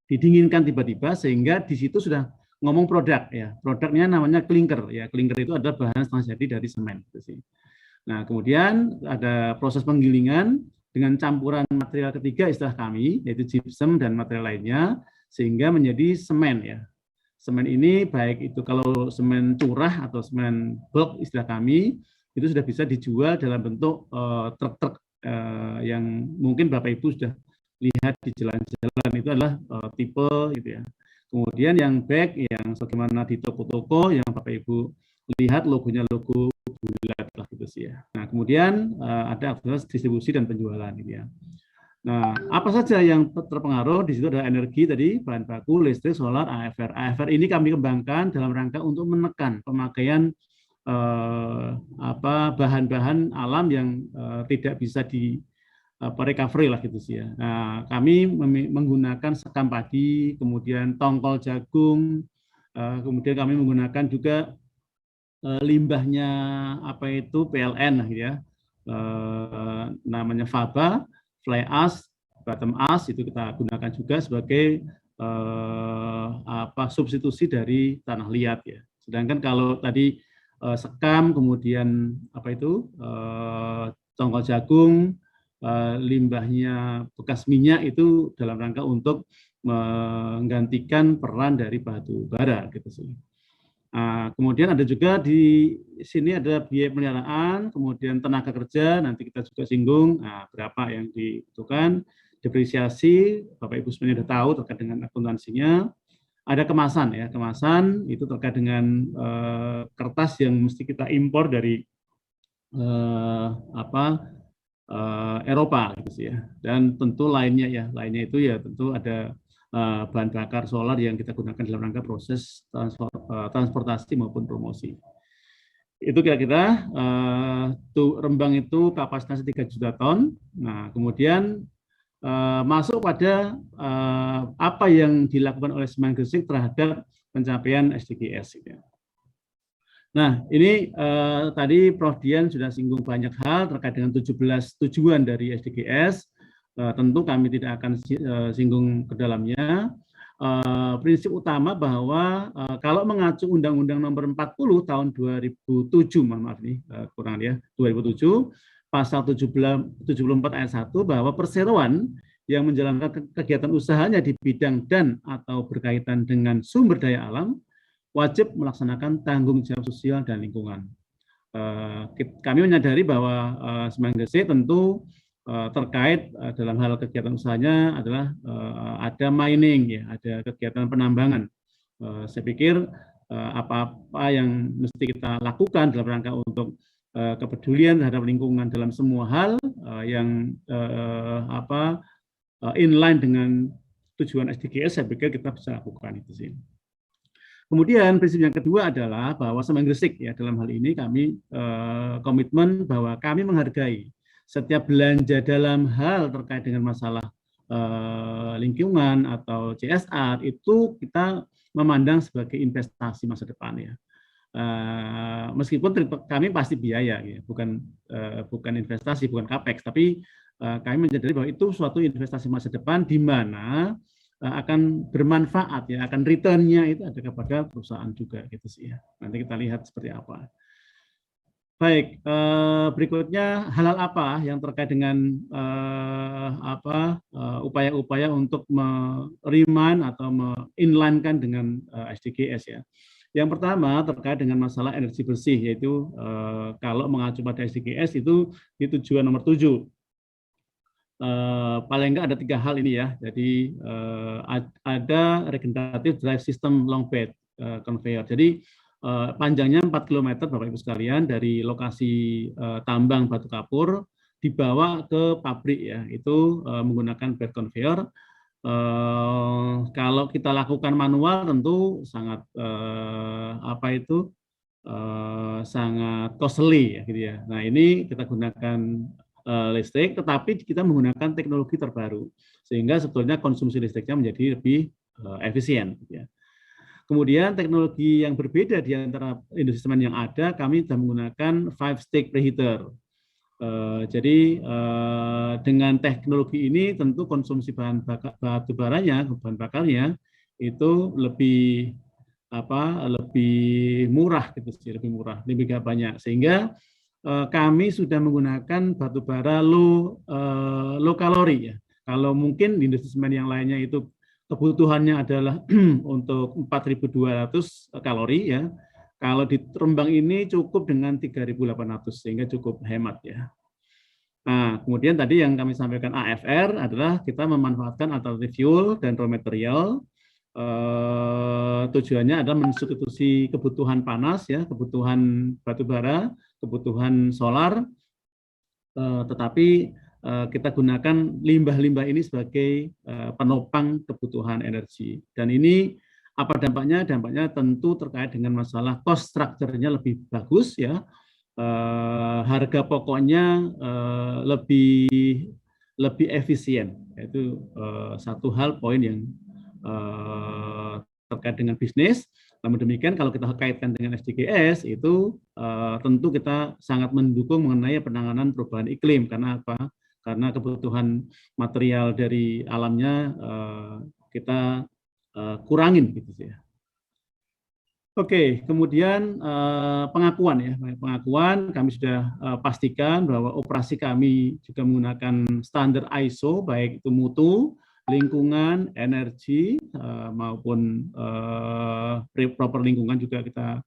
didinginkan tiba-tiba sehingga di situ sudah ngomong produk ya, produknya namanya klinker ya. Klinker itu adalah bahan setengah jadi dari semen gitu sih. Nah kemudian ada proses penggilingan dengan campuran material ketiga istilah kami, yaitu gypsum dan material lainnya, sehingga menjadi semen ya. Semen ini baik itu kalau semen curah atau semen bulk istilah kami, itu sudah bisa dijual dalam bentuk truk-truk yang mungkin Bapak Ibu sudah lihat di jalan-jalan, itu adalah tipe gitu ya. Kemudian yang bag yang sebagaimana di toko-toko yang Bapak Ibu lihat logonya logo bulat lah gitu sih ya. Nah kemudian ada aktivitas distribusi dan penjualan gitu ya. Nah apa saja yang terpengaruh di situ ada energi tadi, bahan baku, listrik, solar, AFR. AFR ini kami kembangkan dalam rangka untuk menekan pemakaian bahan-bahan alam yang tidak bisa di recovery lah gitu sih ya. Nah, kami menggunakan sekam padi, kemudian tongkol jagung, kemudian kami menggunakan juga limbahnya PLN gitu ya, namanya faba, fly ash, bottom ash itu kita gunakan juga sebagai substitusi dari tanah liat ya. Sedangkan kalau tadi sekam, kemudian tongkol jagung, limbahnya bekas minyak itu dalam rangka untuk menggantikan peran dari batu bara gitu sih. Kemudian ada juga di sini ada biaya pemeliharaan, kemudian tenaga kerja nanti kita juga singgung berapa yang dibutuhkan, depresiasi, Bapak Ibu sebenarnya sudah tahu terkait dengan akuntansinya. Ada kemasan ya, kemasan itu terkait dengan kertas yang mesti kita impor dari Eropa gitu sih ya. Dan tentu lainnya itu ya tentu ada bahan bakar solar yang kita gunakan dalam rangka proses transportasi maupun promosi. Itu kira-kira Rembang itu kapasitasnya 3 juta ton. Nah, kemudian masuk pada apa yang dilakukan oleh Semen Gresik terhadap pencapaian SDGs. Gitu. Nah, ini tadi Prof. Dian sudah singgung banyak hal terkait dengan 17 tujuan dari SDGs. Tentu kami tidak akan singgung ke dalamnya. Prinsip utama bahwa kalau mengacu Undang-Undang Nomor 40 tahun 2007, mohon maaf nih, kurang ya, 2007, Pasal 74 ayat 1 bahwa perseroan yang menjalankan kegiatan usahanya di bidang dan atau berkaitan dengan sumber daya alam wajib melaksanakan tanggung jawab sosial dan lingkungan. Kami menyadari bahwa Semen Gresik tentu terkait dalam hal kegiatan usahanya adalah ada mining ya, ada kegiatan penambangan. Saya pikir apa-apa yang mesti kita lakukan dalam rangka untuk kepedulian terhadap lingkungan dalam semua hal yang inline dengan tujuan SDGs, saya pikir kita bisa lakukan itu sih. Kemudian prinsip yang kedua adalah bahwa Semen Gresik ya dalam hal ini kami komitmen bahwa kami menghargai setiap belanja dalam hal terkait dengan masalah lingkungan atau CSR itu kita memandang sebagai investasi masa depan ya. Meskipun kami pasti biaya ya, bukan investasi, bukan capex, tapi kami menyadari bahwa itu suatu investasi masa depan di mana akan bermanfaat ya, akan return-nya itu ada kepada perusahaan juga gitu sih ya. Nanti kita lihat seperti apa. Baik, berikutnya hal-hal apa yang terkait dengan upaya-upaya untuk me-remind atau me-inline-kan dengan SDGs ya. Yang pertama terkait dengan masalah energi bersih, yaitu kalau mengacu pada SDGs itu di tujuan nomor 7. Paling enggak ada 3 hal ini ya. Jadi ada regenerative drive system long bed conveyor. Jadi panjangnya 4 km Bapak Ibu sekalian dari lokasi tambang batu kapur dibawa ke pabrik ya. Itu menggunakan bed conveyor. Kalau kita lakukan manual tentu sangat sangat costly ya gitu ya. Nah, ini kita gunakan listrik, tetapi kita menggunakan teknologi terbaru sehingga sebetulnya konsumsi listriknya menjadi lebih efisien gitu ya. Kemudian teknologi yang berbeda di antara industri semen yang ada, kami sudah menggunakan 5-stage preheater. Jadi dengan teknologi ini tentu konsumsi bahan batu baranya, bahan bakarnya itu lebih murah gitu sih, lebih murah, lebih gak banyak. Sehingga kami sudah menggunakan batu bara low kalori ya. Kalau mungkin di industri semen yang lainnya itu kebutuhannya adalah untuk 4.200 kalori ya. Kalau di Rembang ini cukup dengan 3.800 sehingga cukup hemat ya. Nah, kemudian tadi yang kami sampaikan AFR adalah kita memanfaatkan alternatif fuel dan raw material. Tujuannya adalah mensubstitusi kebutuhan panas ya, kebutuhan batu bara, kebutuhan solar, tetapi kita gunakan limbah-limbah ini sebagai penopang kebutuhan energi. Dan ini apa dampaknya? Dampaknya tentu terkait dengan masalah cost structure-nya lebih bagus ya, harga pokoknya lebih efisien. Itu satu hal poin yang terkait dengan bisnis. Namun demikian kalau kita kaitkan dengan SDGs itu tentu kita sangat mendukung mengenai penanganan perubahan iklim. Karena apa? Karena kebutuhan material dari alamnya kita kurangin gitu sih ya. Oke, kemudian pengakuan ya. Pengakuan kami sudah pastikan bahwa operasi kami juga menggunakan standar ISO baik itu mutu, lingkungan, energi maupun proper lingkungan juga kita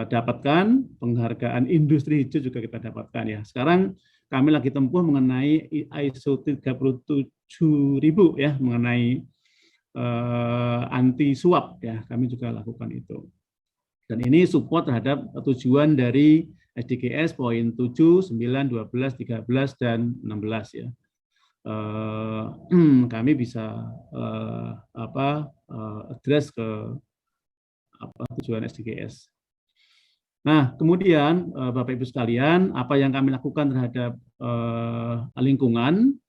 dapatkan, penghargaan industri hijau juga kita dapatkan ya. Sekarang kami lagi tempuh mengenai ISO 37000 ya, mengenai anti suap ya, kami juga lakukan itu. Dan ini support terhadap tujuan dari SDGs poin 7, 9, 12, 13 dan 16 ya. Kami bisa address ke tujuan SDGs. Nah, kemudian Bapak Ibu sekalian, apa yang kami lakukan terhadap lingkungan?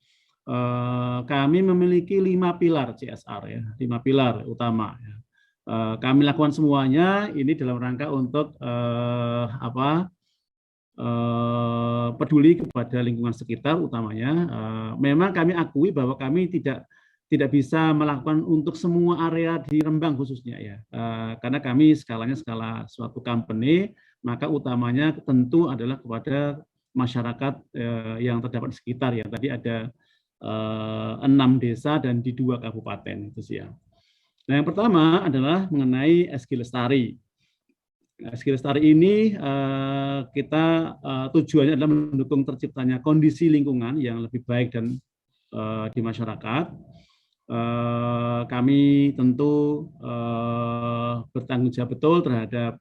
Kami memiliki 5 pilar CSR ya, 5 pilar utama. Ya. Kami lakukan semuanya ini dalam rangka untuk peduli kepada lingkungan sekitar utamanya. Memang kami akui bahwa kami tidak bisa melakukan untuk semua area di Rembang khususnya ya, karena kami skalanya skala suatu company, maka utamanya tentu adalah kepada masyarakat yang terdapat di sekitar ya. Tadi ada 6 desa dan di 2 kabupaten itu sih ya. Nah, yang pertama adalah mengenai SG Lestari. SG Lestari ini kita tujuannya adalah mendukung terciptanya kondisi lingkungan yang lebih baik dan di masyarakat. Kami tentu bertanggung jawab betul terhadap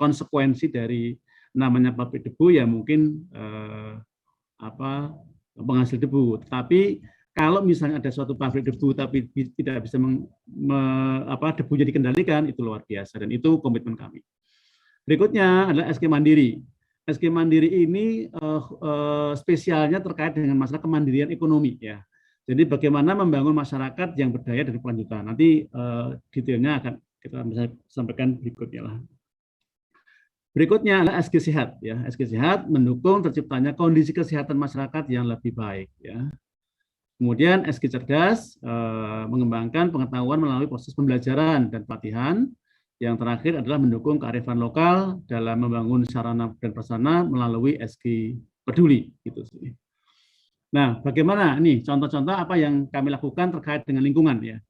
konsekuensi dari namanya pabrik debu ya, mungkin penghasil debu. Tetapi kalau misalnya ada suatu pabrik debu tapi tidak bisa debunya dikendalikan, itu luar biasa dan itu komitmen kami. Berikutnya adalah SG Mandiri. SG Mandiri ini spesialnya terkait dengan masalah kemandirian ekonomi ya. Jadi bagaimana membangun masyarakat yang berdaya dan berkelanjutan. Nanti detailnya akan kita bisa sampaikan berikutnya lah. Berikutnya adalah SG Sehat ya. SG Sehat mendukung terciptanya kondisi kesehatan masyarakat yang lebih baik ya. Kemudian SG Cerdas mengembangkan pengetahuan melalui proses pembelajaran dan pelatihan. Yang terakhir adalah mendukung kearifan lokal dalam membangun sarana dan prasarana melalui SG Peduli gitu sih. Nah, bagaimana nih contoh-contoh apa yang kami lakukan terkait dengan lingkungan ya.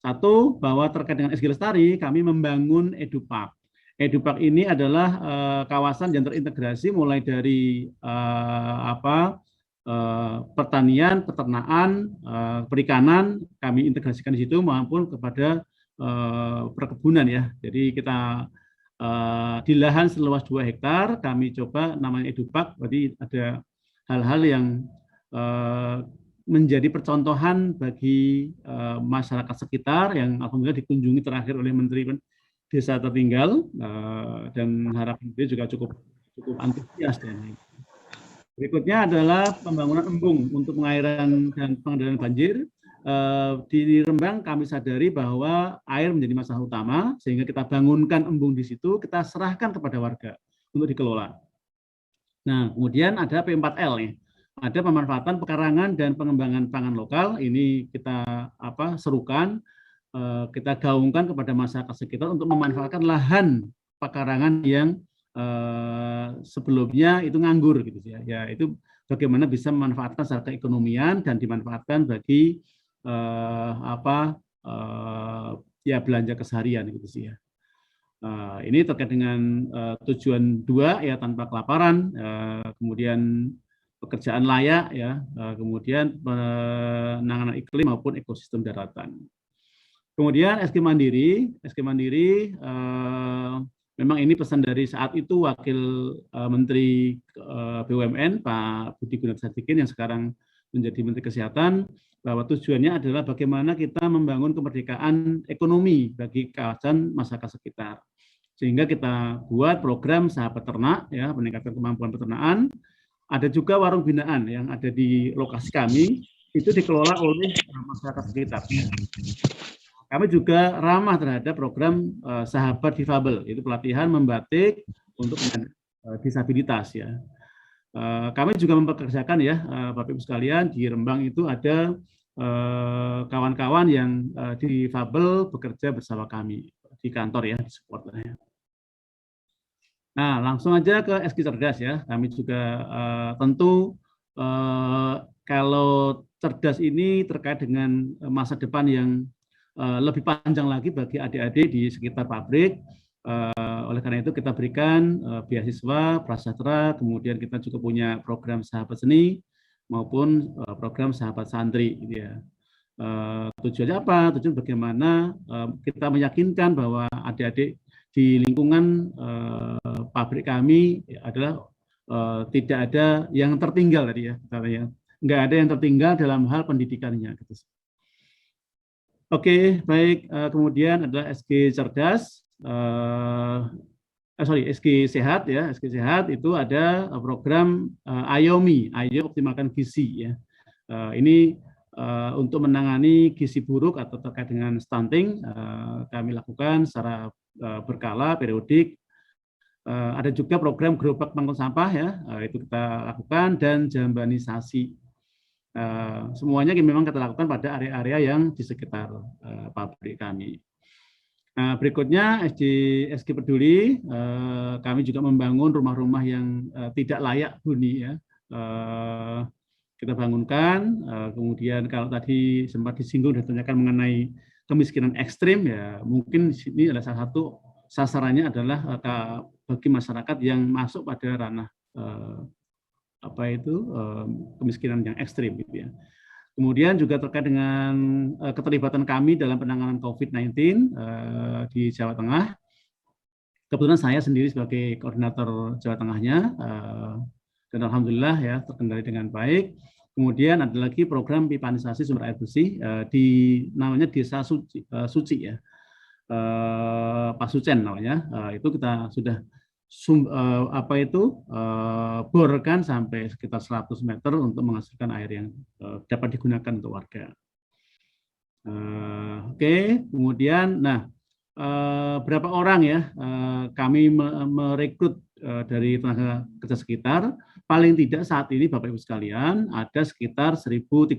Satu, bahwa terkait dengan SG Lestari kami membangun EduPark. EduPark ini adalah kawasan yang terintegrasi mulai dari pertanian, peternakan, perikanan, kami integrasikan di situ maupun kepada perkebunan ya. Jadi kita di lahan seluas 2 hektar kami coba namanya EduPark, berarti ada hal-hal yang menjadi percontohan bagi masyarakat sekitar yang alhamdulillah dikunjungi terakhir oleh Menteri Desa Tertinggal dan harapan dia juga cukup antusias dan berikutnya adalah pembangunan embung untuk pengairan dan pengendalian banjir. Di Rembang kami sadari bahwa air menjadi masalah utama, sehingga kita bangunkan embung di situ, kita serahkan kepada warga untuk dikelola. Nah, kemudian ada P4L nih. Ada pemanfaatan pekarangan dan pengembangan pangan lokal. Ini kita serukan, kita gaungkan kepada masyarakat sekitar untuk memanfaatkan lahan pekarangan yang sebelumnya itu nganggur gitu ya. Ya itu bagaimana bisa memanfaatkan secara keekonomian dan dimanfaatkan bagi belanja keseharian gitu sih ya. Ini terkait dengan tujuan 2 ya, tanpa kelaparan, kemudian pekerjaan layak ya, kemudian penanganan iklim maupun ekosistem daratan. Kemudian SG Mandiri memang ini pesan dari saat itu Wakil Menteri BUMN Pak Budi Gunadisadikin yang sekarang menjadi Menteri Kesehatan, bahwa tujuannya adalah bagaimana kita membangun kemerdekaan ekonomi bagi kawasan masyarakat sekitar. Sehingga kita buat program sahabat ternak ya, peningkatan kemampuan peternakan. Ada juga warung binaan yang ada di lokasi kami, itu dikelola oleh masyarakat sekitar. Kami juga ramah terhadap program sahabat difabel, itu pelatihan membatik untuk disabilitas ya. Kami juga mempekerjakan ya, Bapak Ibu sekalian, di Rembang itu ada kawan-kawan yang difabel bekerja bersama kami di kantor ya, di support ya. Nah, langsung aja ke SG Cerdas ya. Kami juga tentu kalau cerdas ini terkait dengan masa depan yang lebih panjang lagi bagi adik-adik di sekitar pabrik. Oleh karena itu kita berikan beasiswa prasejahtera, kemudian kita juga punya program sahabat seni maupun program sahabat santri, gitu ya. Tujuannya apa? Tujuan bagaimana kita meyakinkan bahwa adik-adik di lingkungan pabrik kami adalah tidak ada yang tertinggal tadi ya, nggak ada yang tertinggal dalam hal pendidikannya. Gitu. Oke, baik. Kemudian adalah SG cerdas, SG sehat ya. SG sehat itu ada program AYOMI, Ayo Optimalkan Gizi ya. Ini untuk menangani gizi buruk atau terkait dengan stunting, kami lakukan secara berkala, periodik. Ada juga program gerobak pengangkut sampah ya, itu kita lakukan, dan jambanisasi. Semuanya memang kita lakukan pada area-area yang di sekitar pabrik kami. Nah, berikutnya SG Peduli, kami juga membangun rumah-rumah yang tidak layak huni ya. Kita bangunkan, kemudian kalau tadi sempat disinggung dan ditanyakan mengenai kemiskinan ekstrim, ya mungkin di sini adalah salah satu sasarannya adalah bagi masyarakat yang masuk pada ranah kemiskinan yang ekstrim, gitu ya. Kemudian juga terkait dengan keterlibatan kami dalam penanganan COVID-19 di Jawa Tengah. Kebetulan saya sendiri sebagai koordinator Jawa Tengahnya, dan alhamdulillah ya terkendali dengan baik. Kemudian ada lagi program pipanisasi sumber air bersih di namanya Desa Suci ya, Pasucen namanya. Itu kita sudah borkan sampai sekitar 100 meter untuk menghasilkan air yang dapat digunakan untuk warga. Oke, kemudian berapa orang ya kami merekrut dari tenaga kerja sekitar. Paling tidak saat ini Bapak Ibu sekalian ada sekitar 1.300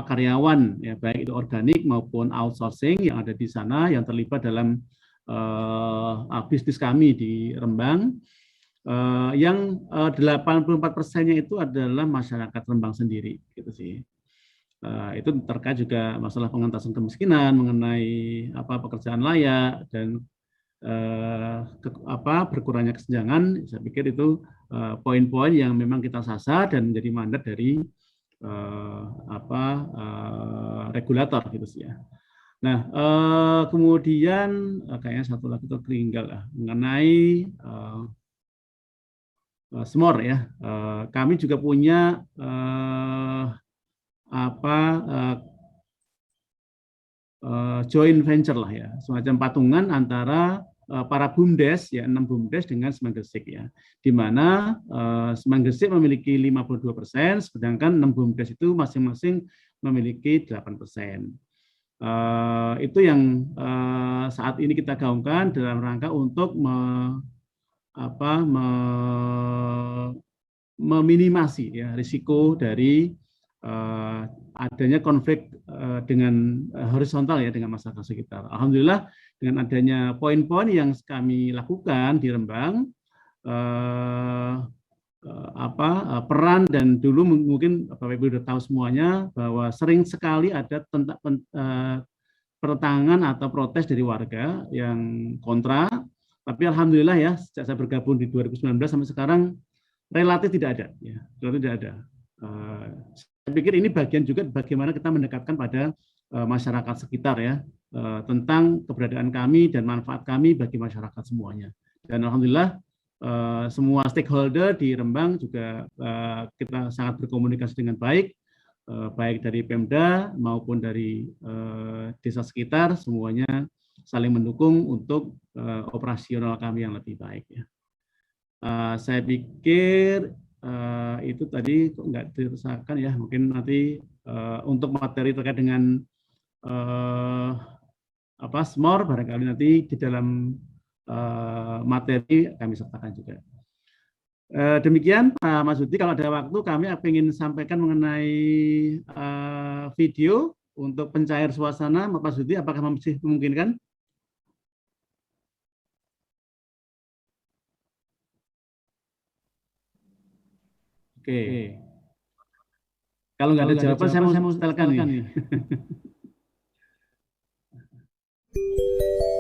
karyawan ya, baik itu organik maupun outsourcing yang ada di sana yang terlibat dalam bisnis kami di Rembang, yang 84%-nya itu adalah masyarakat Rembang sendiri, gitu sih. Itu terkait juga masalah pengentasan kemiskinan, mengenai pekerjaan layak dan berkurangnya kesenjangan. Saya pikir itu poin-poin yang memang kita sasar dan menjadi mandat dari regulator, gitu sih ya. Nah, kemudian kayaknya satu lagi tertinggal lah mengenai SMOR ya. Kami juga punya joint venture lah ya, semacam patungan antara para BUMDes ya, 6 BUMDes dengan Semanggersik ya, di mana Semanggersik memiliki 52%, sedangkan 6 BUMDes itu masing-masing memiliki 8%. Itu yang saat ini kita gaungkan dalam rangka untuk meminimasi ya risiko dari adanya konflik dengan horizontal ya dengan masyarakat sekitar. Alhamdulillah dengan adanya poin-poin yang kami lakukan di Rembang, peran dan dulu mungkin Bapak Ibu sudah tahu semuanya bahwa sering sekali ada pertentangan atau protes dari warga yang kontra, tapi alhamdulillah ya sejak saya bergabung di 2019 sampai sekarang relatif tidak ada ya, relatif tidak ada. Saya pikir ini bagian juga bagaimana kita mendekatkan pada masyarakat sekitar ya, tentang keberadaan kami dan manfaat kami bagi masyarakat semuanya. Dan alhamdulillah semua stakeholder di Rembang juga kita sangat berkomunikasi dengan baik, baik dari Pemda maupun dari desa sekitar, semuanya saling mendukung untuk operasional kami yang lebih baik ya. Saya pikir itu tadi kok nggak dirasakan ya, mungkin nanti untuk materi terkait dengan SMOR barangkali nanti di dalam materi kami sertakan juga. Demikian Pak Masudi, kalau ada waktu kami ingin sampaikan mengenai video untuk pencair suasana. Pak Masudi, apakah masih memungkinkan? Oke. Kalau nggak ada jawaban, saya mau setelkan nih. you.